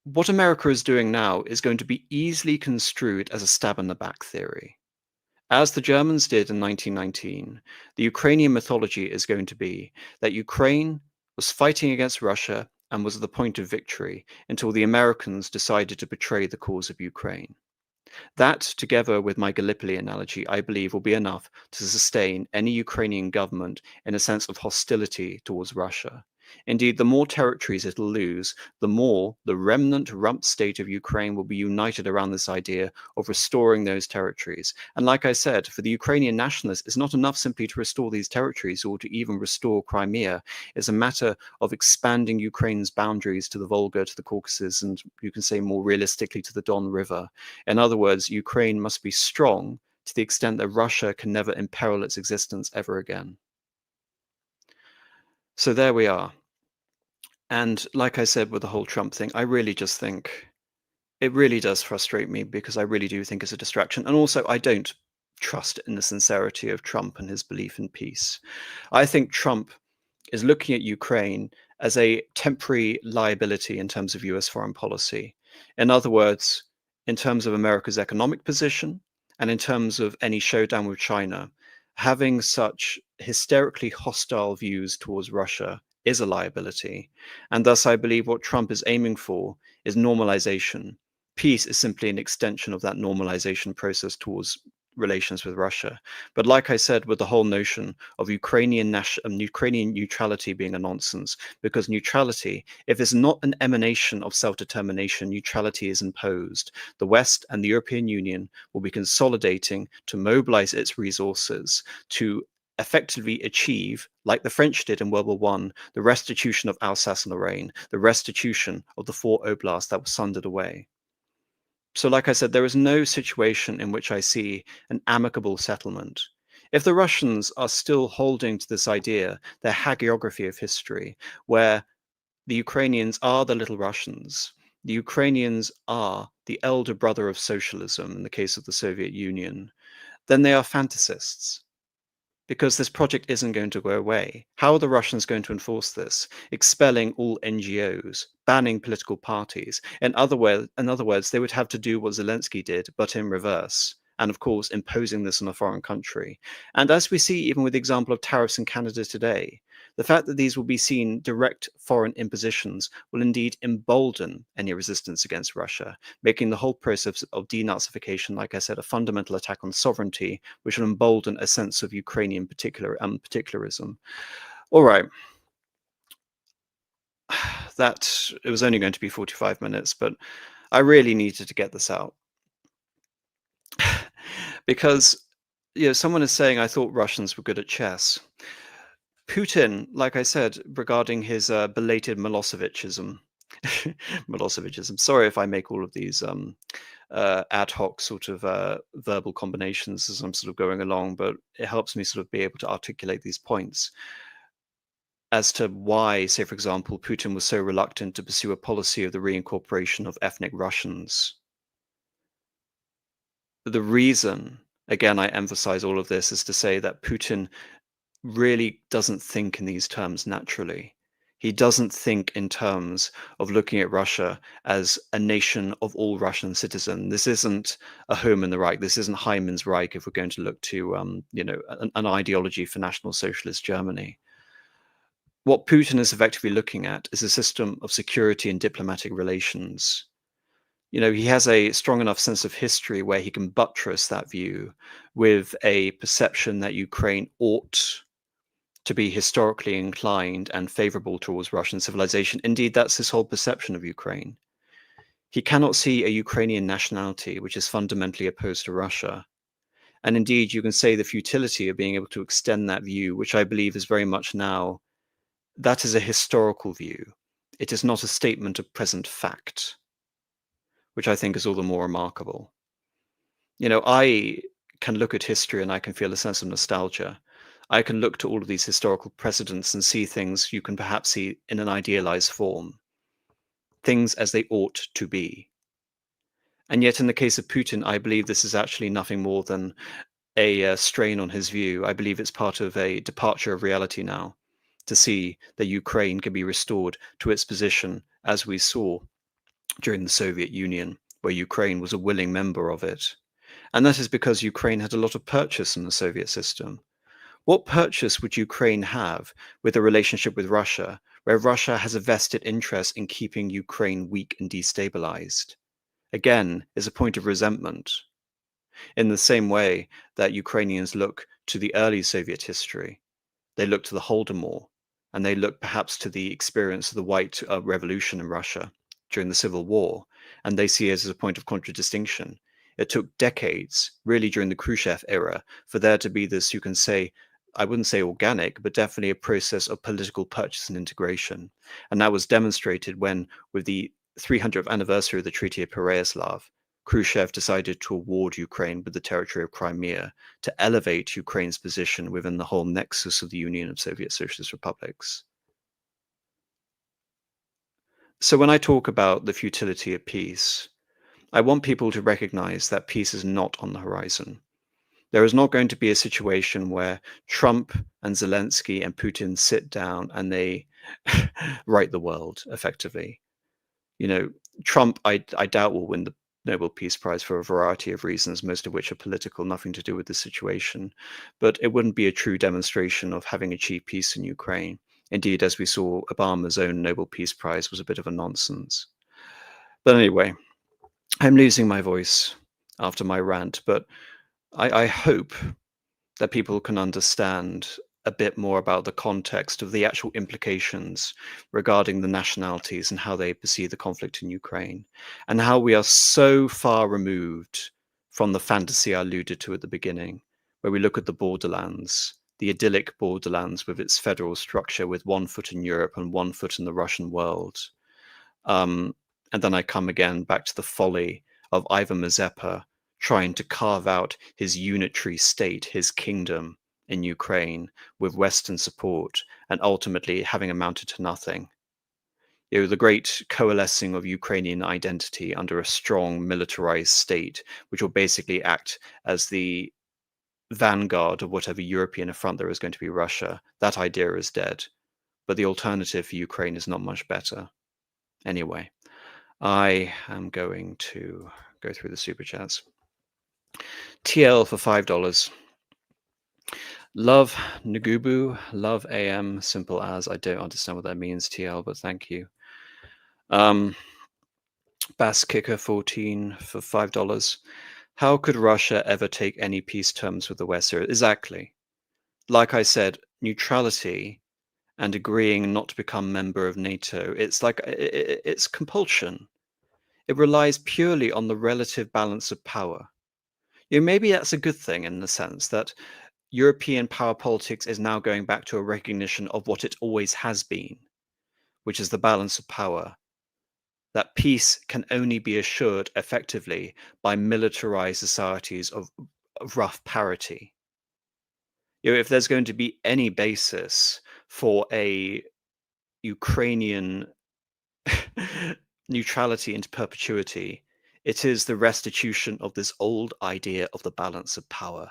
what America is doing now is going to be easily construed as a stab in the back theory. As the Germans did in 1919, the Ukrainian mythology is going to be that Ukraine was fighting against Russia and was at the point of victory until the Americans decided to betray the cause of Ukraine. That, together with my Gallipoli analogy, I believe will be enough to sustain any Ukrainian government in a sense of hostility towards Russia. Indeed, the more territories it'll lose, the more the remnant rump state of Ukraine will be united around this idea of restoring those territories. And like I said, for the Ukrainian nationalists, it's not enough simply to restore these territories or to even restore Crimea. It's a matter of expanding Ukraine's boundaries to the Volga, to the Caucasus, and you can say more realistically to the Don River. In other words, Ukraine must be strong to the extent that Russia can never imperil its existence ever again. So there we are. And like I said with the whole Trump thing, I really just think it really does frustrate me, because I really do think it's a distraction. And also, I don't trust in the sincerity of Trump and his belief in peace. I think Trump is looking at Ukraine as a temporary liability in terms of US foreign policy. In other words, in terms of America's economic position and in terms of any showdown with China, having such hysterically hostile views towards Russia is a liability. And thus, I believe what Trump is aiming for is normalization. Peace is simply an extension of that normalization process towards relations with Russia. But like I said, with the whole notion of Ukrainian neutrality being a nonsense, because neutrality, if it's not an emanation of self-determination, neutrality is imposed. The West and the European Union will be consolidating to mobilize its resources to effectively achieve, like the French did in World War I, the restitution of Alsace and Lorraine, the restitution of the 4 oblasts that were sundered away. So, like I said, there is no situation in which I see an amicable settlement. If the Russians are still holding to this idea, their hagiography of history, where the Ukrainians are the little Russians, the Ukrainians are the elder brother of socialism in the case of the Soviet Union, then they are fantasists. Because this project isn't going to go away. How are the Russians going to enforce this? Expelling all NGOs, banning political parties. In other words, they would have to do what Zelensky did, but in reverse. And of course, imposing this on a foreign country. And as we see, even with the example of tariffs in Canada today, the fact that these will be seen direct foreign impositions will indeed embolden any resistance against Russia, making the whole process of denazification, like I said, a fundamental attack on sovereignty, which will embolden a sense of Ukrainian particularism. All right. That it was only going to be 45 minutes, but I really needed to get this out. Because someone is saying I thought Russians were good at chess. Putin, like I said, regarding his belated Milosevichism. Milosevichism. Sorry if I make all of these ad hoc sort of verbal combinations as I'm sort of going along, but it helps me sort of be able to articulate these points as to why, say, for example, Putin was so reluctant to pursue a policy of the reincorporation of ethnic Russians. The reason, again, I emphasize all of this is to say that Putin really doesn't think in these terms naturally. He doesn't think in terms of looking at Russia as a nation of all Russian citizens. This isn't a home in the Reich. This isn't Hyman's Reich if we're going to look to, an ideology for National Socialist Germany. What Putin is effectively looking at is a system of security and diplomatic relations. He has a strong enough sense of history where he can buttress that view with a perception that Ukraine ought to be historically inclined and favorable towards Russian civilization. Indeed, that's his whole perception of Ukraine. He cannot see a Ukrainian nationality which is fundamentally opposed to Russia. And indeed, you can say the futility of being able to extend that view, which I believe is very much now, that is a historical view. It is not a statement of present fact, which I think is all the more remarkable. I can look at history and I can feel a sense of nostalgia. I can look to all of these historical precedents and see things you can perhaps see in an idealized form, things as they ought to be. And yet, in the case of Putin, I believe this is actually nothing more than a strain on his view. I believe it's part of a departure of reality now to see that Ukraine can be restored to its position as we saw during the Soviet Union, where Ukraine was a willing member of it. And that is because Ukraine had a lot of purchase in the Soviet system. What purchase would Ukraine have with a relationship with Russia, where Russia has a vested interest in keeping Ukraine weak and destabilized? Again, is a point of resentment, in the same way that Ukrainians look to the early Soviet history. They look to the Holodomor, and they look perhaps to the experience of the White Revolution in Russia during the Civil War, and they see it as a point of contradistinction. It took decades, really during the Khrushchev era, for there to be this, you can say, I wouldn't say organic, but definitely a process of political purchase and integration. And that was demonstrated when, with the 300th anniversary of the Treaty of Pereyaslav, Khrushchev decided to award Ukraine with the territory of Crimea to elevate Ukraine's position within the whole nexus of the Union of Soviet Socialist Republics. So when I talk about the futility of peace, I want people to recognize that peace is not on the horizon. There is not going to be a situation where Trump and Zelensky and Putin sit down and they right the world effectively. Trump, I doubt will win the Nobel Peace Prize for a variety of reasons, most of which are political, nothing to do with the situation. But it wouldn't be a true demonstration of having achieved peace in Ukraine. Indeed, as we saw, Obama's own Nobel Peace Prize was a bit of a nonsense. But anyway, I'm losing my voice after my rant, but I hope that people can understand a bit more about the context of the actual implications regarding the nationalities and how they perceive the conflict in Ukraine, and how we are so far removed from the fantasy I alluded to at the beginning, where we look at the borderlands, the idyllic borderlands with its federal structure, with one foot in Europe and one foot in the Russian world. And then I come again back to the folly of Ivan Mazepa trying to carve out his unitary state, his kingdom in Ukraine with Western support, and ultimately having amounted to nothing. The great coalescing of Ukrainian identity under a strong militarized state, which will basically act as the vanguard of whatever European affront there is going to be Russia. That idea is dead. But the alternative for Ukraine is not much better. Anyway, I am going to go through the super chats. TL for $5. Love Ngubu, love AM, simple as. I don't understand what that means, TL, but thank you. Bass Kicker 14 for $5. How could Russia ever take any peace terms with the West? Exactly. Like I said, neutrality and agreeing not to become member of NATO, it's like it's compulsion. It relies purely on the relative balance of power. Maybe that's a good thing in the sense that European power politics is now going back to a recognition of what it always has been, which is the balance of power. That peace can only be assured effectively by militarized societies of rough parity. If there's going to be any basis for a Ukrainian neutrality into perpetuity, it is the restitution of this old idea of the balance of power.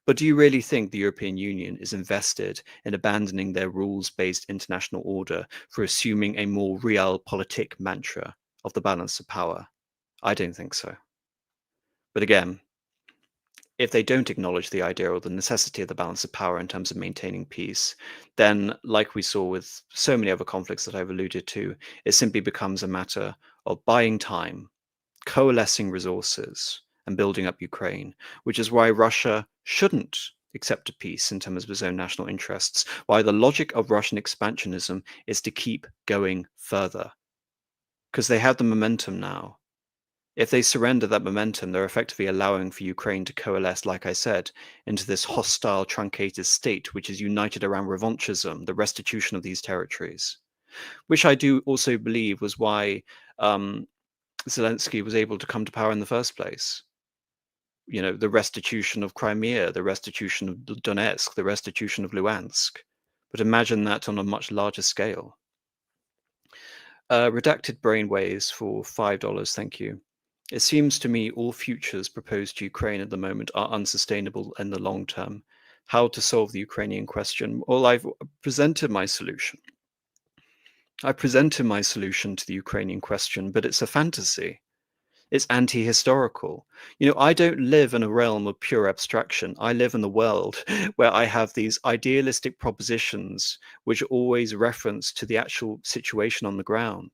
But do you really think the European Union is invested in abandoning their rules-based international order for assuming a more realpolitik mantra of the balance of power? I don't think so. But again, if they don't acknowledge the idea or the necessity of the balance of power in terms of maintaining peace, then, like we saw with so many other conflicts that I've alluded to, it simply becomes a matter of buying time, coalescing resources, and building up Ukraine, which is why Russia shouldn't accept a peace in terms of its own national interests, why the logic of Russian expansionism is to keep going further. Because they have the momentum now. If they surrender that momentum, they're effectively allowing for Ukraine to coalesce, like I said, into this hostile, truncated state, which is united around revanchism, the restitution of these territories, which I do also believe was why Zelensky was able to come to power in the first place. The restitution of Crimea, the restitution of Donetsk, the restitution of Luhansk. But imagine that on a much larger scale. Redacted brainwaves for $5, thank you. It seems to me all futures proposed to Ukraine at the moment are unsustainable in the long term. How to solve the Ukrainian question? Well, I've presented my solution. I presented my solution to the Ukrainian question, but it's a fantasy. It's anti-historical. I don't live in a realm of pure abstraction. I live in a world where I have these idealistic propositions which always reference to the actual situation on the ground.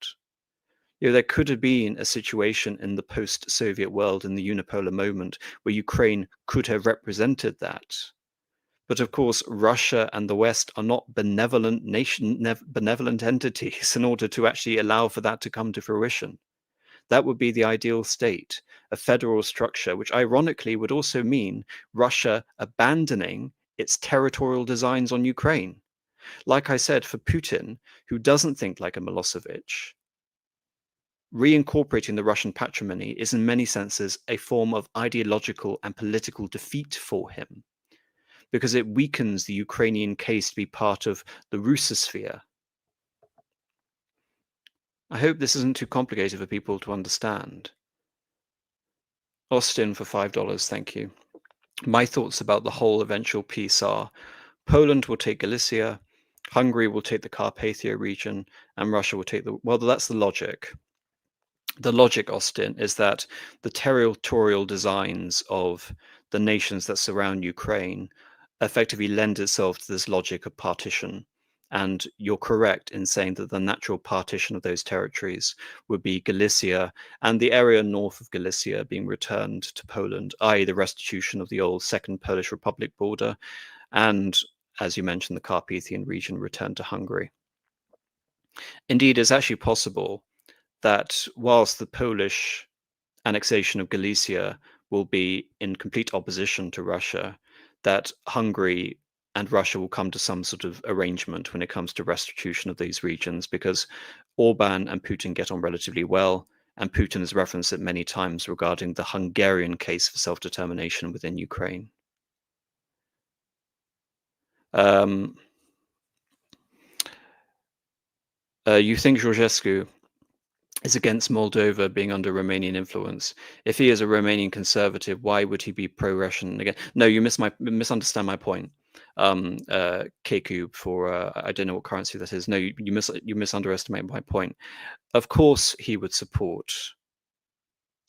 There could have been a situation in the post-Soviet world in the unipolar moment where Ukraine could have represented that. But of course, Russia and the West are not benevolent entities in order to actually allow for that to come to fruition. That would be the ideal state, a federal structure, which ironically would also mean Russia abandoning its territorial designs on Ukraine. Like I said, for Putin, who doesn't think like a Milosevic, reincorporating the Russian patrimony is in many senses a form of ideological and political defeat for him, because it weakens the Ukrainian case to be part of the Russosphere. I hope this isn't too complicated for people to understand. Austin for $5, thank you. My thoughts about the whole eventual peace are Poland will take Galicia, Hungary will take the Carpathia region, and Russia will take well, that's the logic. The logic, Austin, is that the territorial designs of the nations that surround Ukraine effectively lend itself to this logic of partition. And you're correct in saying that the natural partition of those territories would be Galicia and the area north of Galicia being returned to Poland, i.e. the restitution of the old Second Polish Republic border, and, as you mentioned, the Carpathian region returned to Hungary. Indeed, it's actually possible that whilst the Polish annexation of Galicia will be in complete opposition to Russia, that Hungary and Russia will come to some sort of arrangement when it comes to restitution of these regions, because Orban and Putin get on relatively well, And Putin has referenced it many times regarding the Hungarian case for self-determination within Ukraine. You think Georgescu is against Moldova being under Romanian influence? If he is a Romanian conservative, why would he be pro-Russian again? No, you misunderstand my point. K-Cube for I don't know what currency that is. No, you misunderestimate my point. Of course, he would support,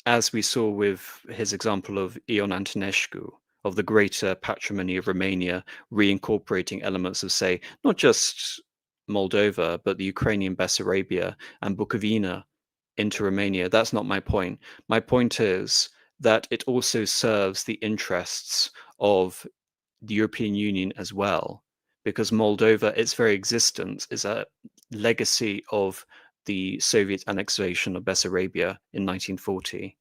as we saw with his example of Ion Antonescu, of the greater patrimony of Romania, reincorporating elements of, say, not just Moldova, but the Ukrainian Bessarabia and Bukovina into Romania. That's not my point. My point is that it also serves the interests of the European Union as well, because Moldova, its very existence, is a legacy of the Soviet annexation of Bessarabia in 1940.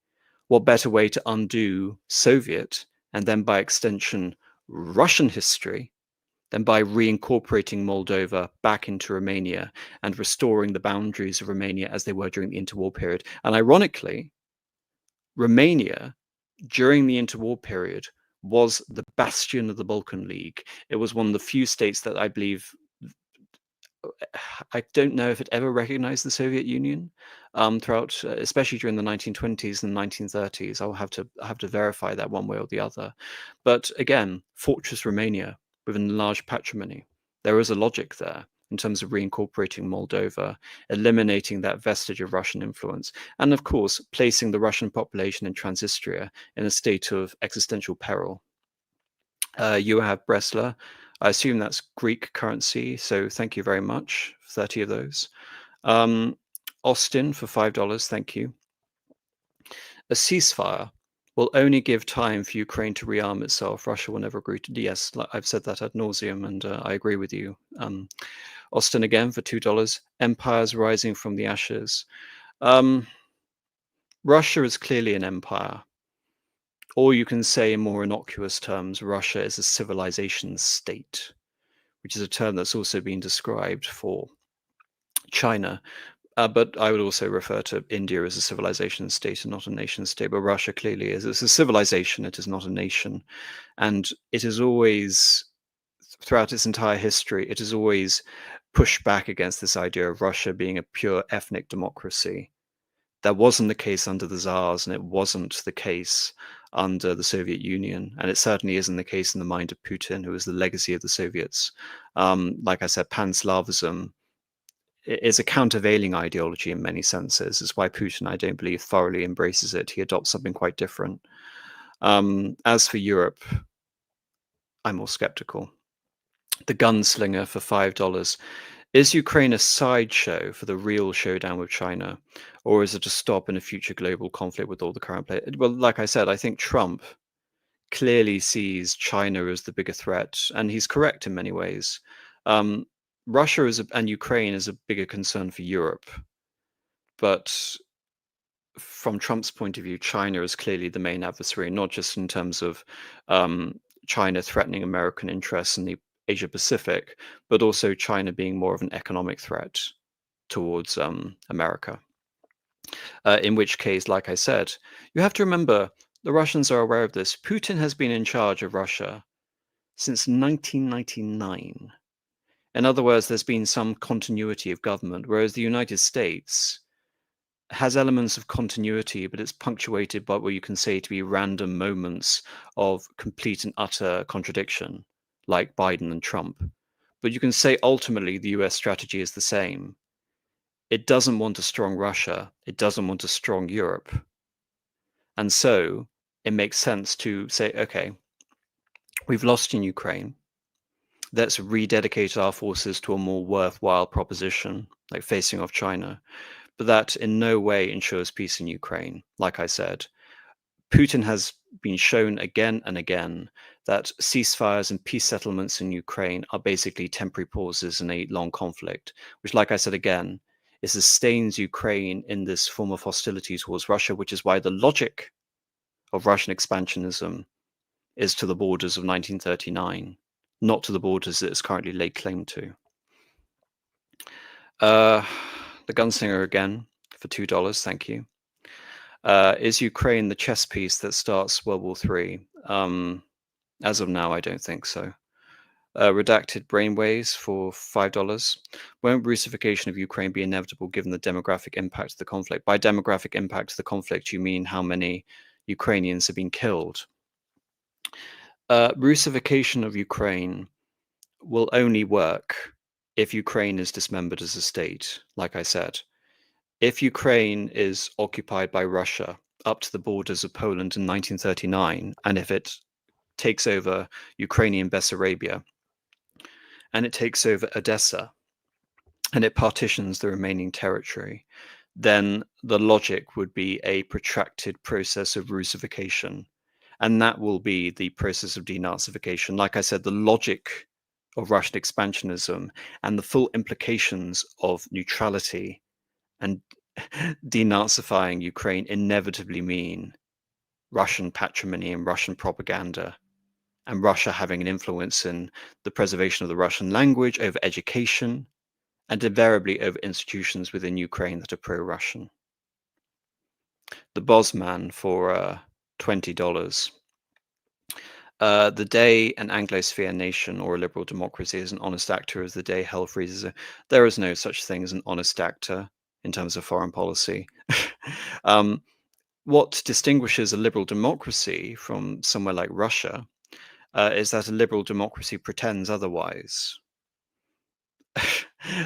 What better way to undo Soviet and then by extension Russian history than by reincorporating Moldova back into Romania and restoring the boundaries of Romania as they were during the interwar period? And ironically, Romania during the interwar period was the bastion of the Balkan League. It was one of the few states that I believe, I don't know if it ever recognized the Soviet Union throughout, especially during the 1920s and 1930s. I'll have to verify that one way or the other. But again, Fortress Romania with enlarged patrimony. There is a logic there in terms of reincorporating Moldova, eliminating that vestige of Russian influence, and of course, placing the Russian population in Transnistria in a state of existential peril. You have Bresla. I assume that's Greek currency, so thank you very much. 30 of those. Austin for $5, thank you. A ceasefire will only give time for Ukraine to rearm itself. Russia will never agree to. Yes, I've said that ad nauseum, and I agree with you. Austin again for $2. Empires rising from the ashes. Russia is clearly an empire. Or you can say in more innocuous terms, Russia is a civilization state, which is a term that's also been described for China. But I would also refer to India as a civilization state and not a nation state. But Russia clearly is. It's a civilization. It is not a nation. And it is always, throughout its entire history, it has always pushed back against this idea of Russia being a pure ethnic democracy. That wasn't the case under the Tsars, and it wasn't the case under the Soviet Union, and it certainly isn't the case in the mind of Putin, who is the legacy of the Soviets. Like I said, Pan-Slavism is a countervailing ideology in many senses. It's why Putin, I don't believe, thoroughly embraces it. He adopts something quite different. As for Europe, I'm more skeptical. The Gunslinger for $5. Is Ukraine a sideshow for the real showdown with China, or is it a stop in a future global conflict with all the current players? Well, like I said, I think Trump clearly sees China as the bigger threat, and he's correct in many ways. Russia and Ukraine is a bigger concern for Europe, but from Trump's point of view, China is clearly the main adversary, not just in terms of China threatening American interests in the Asia Pacific, but also China being more of an economic threat towards America. In which case, like I said, you have to remember the Russians are aware of this. Putin has been in charge of Russia since 1999. In other words, there's been some continuity of government, whereas the United States has elements of continuity, but it's punctuated by what you can say to be random moments of complete and utter contradiction, like Biden and Trump. But you can say ultimately the US strategy is the same. It doesn't want a strong Russia. It doesn't want a strong Europe. And so it makes sense to say, okay, we've lost in Ukraine. Let's rededicate our forces to a more worthwhile proposition, like facing off China. But that in no way ensures peace in Ukraine. Like I said, Putin has been shown again and again that ceasefires and peace settlements in Ukraine are basically temporary pauses in a long conflict, which, like I said again, it sustains Ukraine in this form of hostility towards Russia, which is why the logic of Russian expansionism is to the borders of 1939, not to the borders that it's currently laid claim to. The Gunslinger again for $2, thank you. Is Ukraine the chess piece that starts World War III? As of now, I don't think so. Redacted brainwaves for $5. Won't Russification of Ukraine be inevitable given the demographic impact of the conflict? By demographic impact of the conflict, you mean how many Ukrainians have been killed? Russification of Ukraine will only work if Ukraine is dismembered as a state, like I said. If Ukraine is occupied by Russia up to the borders of Poland in 1939, and if it takes over Ukrainian Bessarabia, and it takes over Odessa, and it partitions the remaining territory, then the logic would be a protracted process of Russification. And that will be the process of denazification. Like I said, the logic of Russian expansionism and the full implications of neutrality and denazifying Ukraine inevitably mean Russian patrimony and Russian propaganda, and Russia having an influence in the preservation of the Russian language over education, and invariably over institutions within Ukraine that are pro-Russian. The Bosman for $20. The day an Anglosphere nation or a liberal democracy is an honest actor is the day hell freezes. There is no such thing as an honest actor in terms of foreign policy. What distinguishes a liberal democracy from somewhere like Russia is that a liberal democracy pretends otherwise.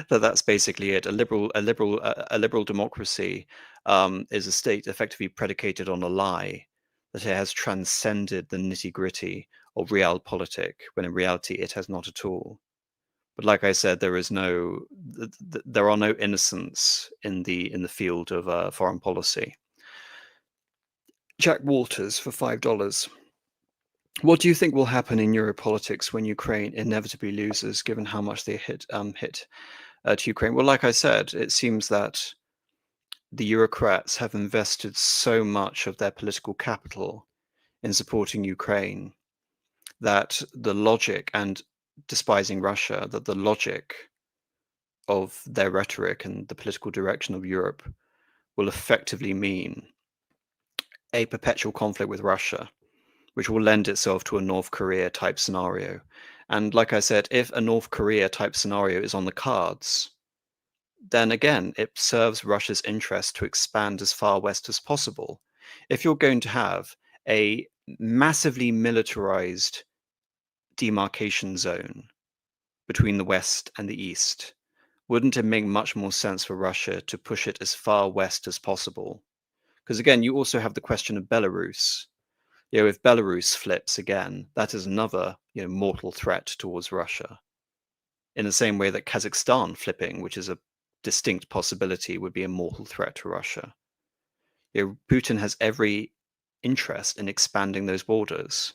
That's basically it. A liberal democracy is a state effectively predicated on a lie, that it has transcended the nitty-gritty of realpolitik, when in reality it has not at all. But like I said, there are no innocents in the field of foreign policy. Jack Walters for $5. What do you think will happen in Europolitics when Ukraine inevitably loses, given how much they hit to Ukraine? Well, like I said, it seems that the Eurocrats have invested so much of their political capital in supporting Ukraine that the logic, and despising Russia, that the logic of their rhetoric and the political direction of Europe will effectively mean a perpetual conflict with Russia, which will lend itself to a North Korea type scenario. And like I said, if a North Korea type scenario is on the cards, then again, it serves Russia's interest to expand as far west as possible. If you're going to have a massively militarized demarcation zone between the West and the East, wouldn't it make much more sense for Russia to push it as far west as possible? Because again, you also have the question of Belarus. If Belarus flips again, that is another, mortal threat towards Russia. In the same way that Kazakhstan flipping, which is a distinct possibility, would be a mortal threat to Russia. Putin has every interest in expanding those borders.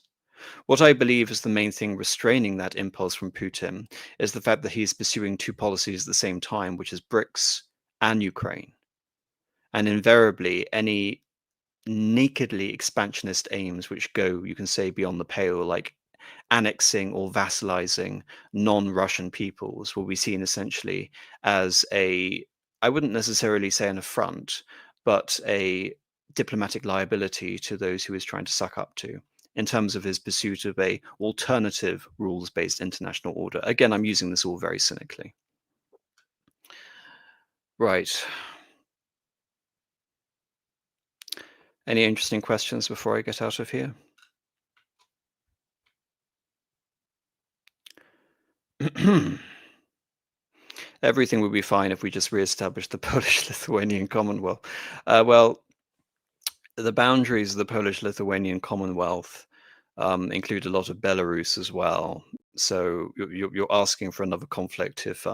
What I believe is the main thing restraining that impulse from Putin is the fact that he's pursuing two policies at the same time, which is BRICS and Ukraine. And invariably, any nakedly expansionist aims which go, you can say, beyond the pale, like annexing or vassalizing non-Russian peoples, will be seen essentially as I wouldn't necessarily say an affront, but a diplomatic liability to those who he's trying to suck up to, in terms of his pursuit of a alternative rules-based international order. Again, I'm using this all very cynically. Right. Any interesting questions before I get out of here? Everything would be fine if we just re-established the Polish-Lithuanian Commonwealth. Well, the boundaries of the Polish-Lithuanian Commonwealth include a lot of Belarus as well. So you're asking for another conflict if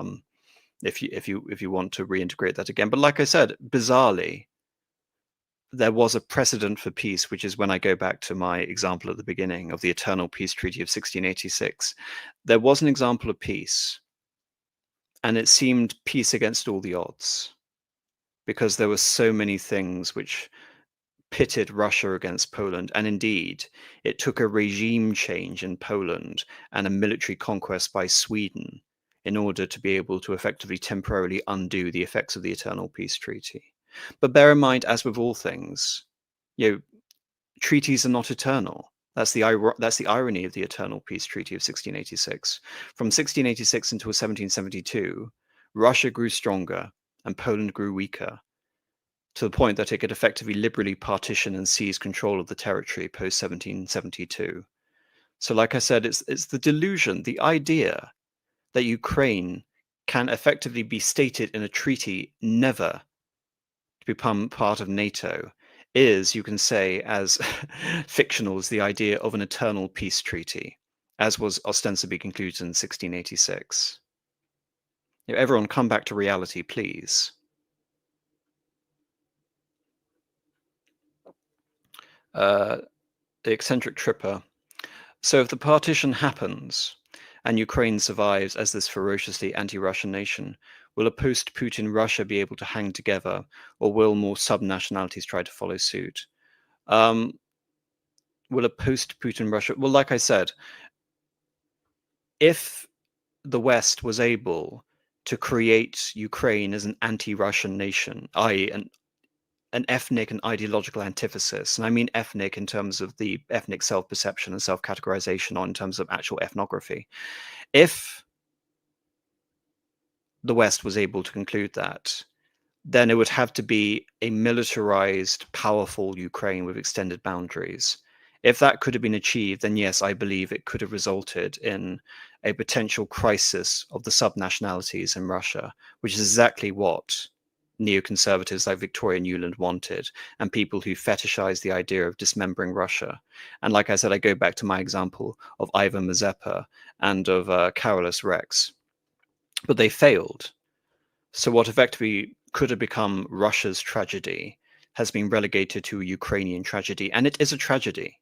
you want to reintegrate that again. But like I said, bizarrely, there was a precedent for peace, which is when I go back to my example at the beginning of the Eternal Peace Treaty of 1686. There was an example of peace, and it seemed peace against all the odds, because there were so many things which pitted Russia against Poland. And indeed, it took a regime change in Poland and a military conquest by Sweden in order to be able to effectively temporarily undo the effects of the Eternal Peace Treaty. But bear in mind, as with all things, treaties are not eternal. That's the irony of the Eternal Peace Treaty of 1686. From 1686 until 1772, Russia grew stronger and Poland grew weaker, to the point that it could effectively liberally partition and seize control of the territory post 1772. So, like I said, it's the delusion, the idea that Ukraine can effectively be stated in a treaty never to become part of NATO is, you can say, as fictional as the idea of an eternal peace treaty, as was ostensibly concluded in 1686. Everyone come back to reality, please. The eccentric tripper. So if the partition happens and Ukraine survives as this ferociously anti-Russian nation, will a post-Putin Russia be able to hang together, or will more subnationalities try to follow suit? Will a post-Putin Russia... Well, like I said, if the West was able to create Ukraine as an anti-Russian nation, i.e. an ethnic and ideological antithesis, and I mean ethnic in terms of the ethnic self-perception and self-categorization, or in terms of actual ethnography. If the West was able to conclude that, then it would have to be a militarized, powerful Ukraine with extended boundaries. If that could have been achieved, then yes, I believe it could have resulted in a potential crisis of the subnationalities in Russia, which is exactly what neoconservatives like Victoria Nuland wanted, and people who fetishize the idea of dismembering Russia. And like I said, I go back to my example of Ivan Mazepa and of Carolus Rex. But they failed. So what effectively could have become Russia's tragedy has been relegated to a Ukrainian tragedy, and it is a tragedy.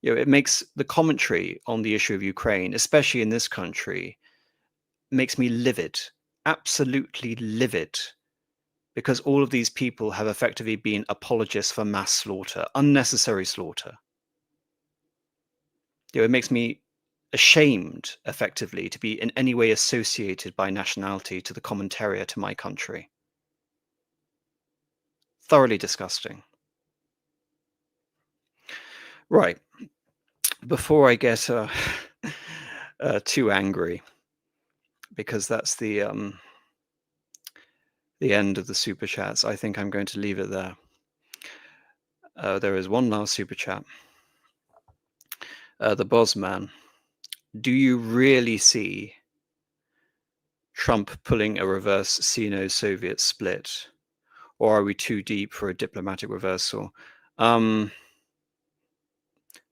It makes the commentary on the issue of Ukraine, especially in this country, makes me livid, absolutely livid, because all of these people have effectively been apologists for mass slaughter, unnecessary slaughter. It makes me ashamed, effectively, to be in any way associated by nationality to the commentariat to my country. Thoroughly disgusting. Right. Before I get too angry, because that's the end of the super chats, I think I'm going to leave it there. There is one last super chat. The Bosman. Do you really see Trump pulling a reverse Sino-Soviet split, or are we too deep for a diplomatic reversal?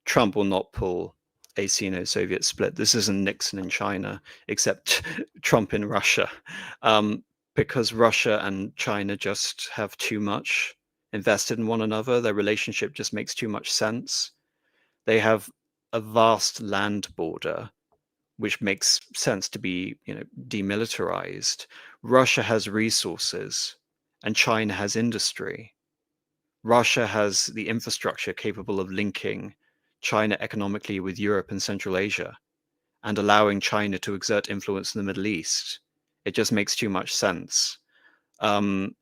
Trump will not pull a Sino-Soviet split. This isn't Nixon in China, except Trump in Russia, because Russia and China just have too much invested in one another. Their relationship just makes too much sense. They have a vast land border, which makes sense to be, demilitarized. Russia has resources, and China has industry. Russia has the infrastructure capable of linking China economically with Europe and Central Asia, and allowing China to exert influence in the Middle East. It just makes too much sense. When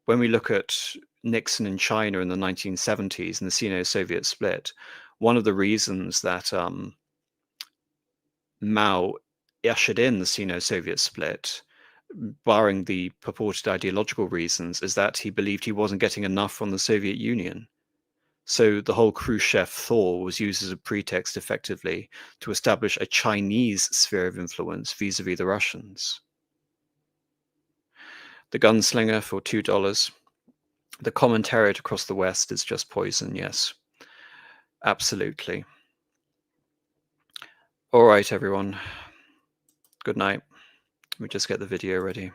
we look at Nixon in China in the 1970s and the Sino-Soviet split, one of the reasons that Mao ushered in the Sino-Soviet split, barring the purported ideological reasons, is that he believed he wasn't getting enough from the Soviet Union. So the whole Khrushchev thaw was used as a pretext, effectively, to establish a Chinese sphere of influence vis-a-vis the Russians. The gunslinger for $2. The commentariat across the West is just poison, yes. Absolutely. All right, everyone. Good night. Let me just get the video ready.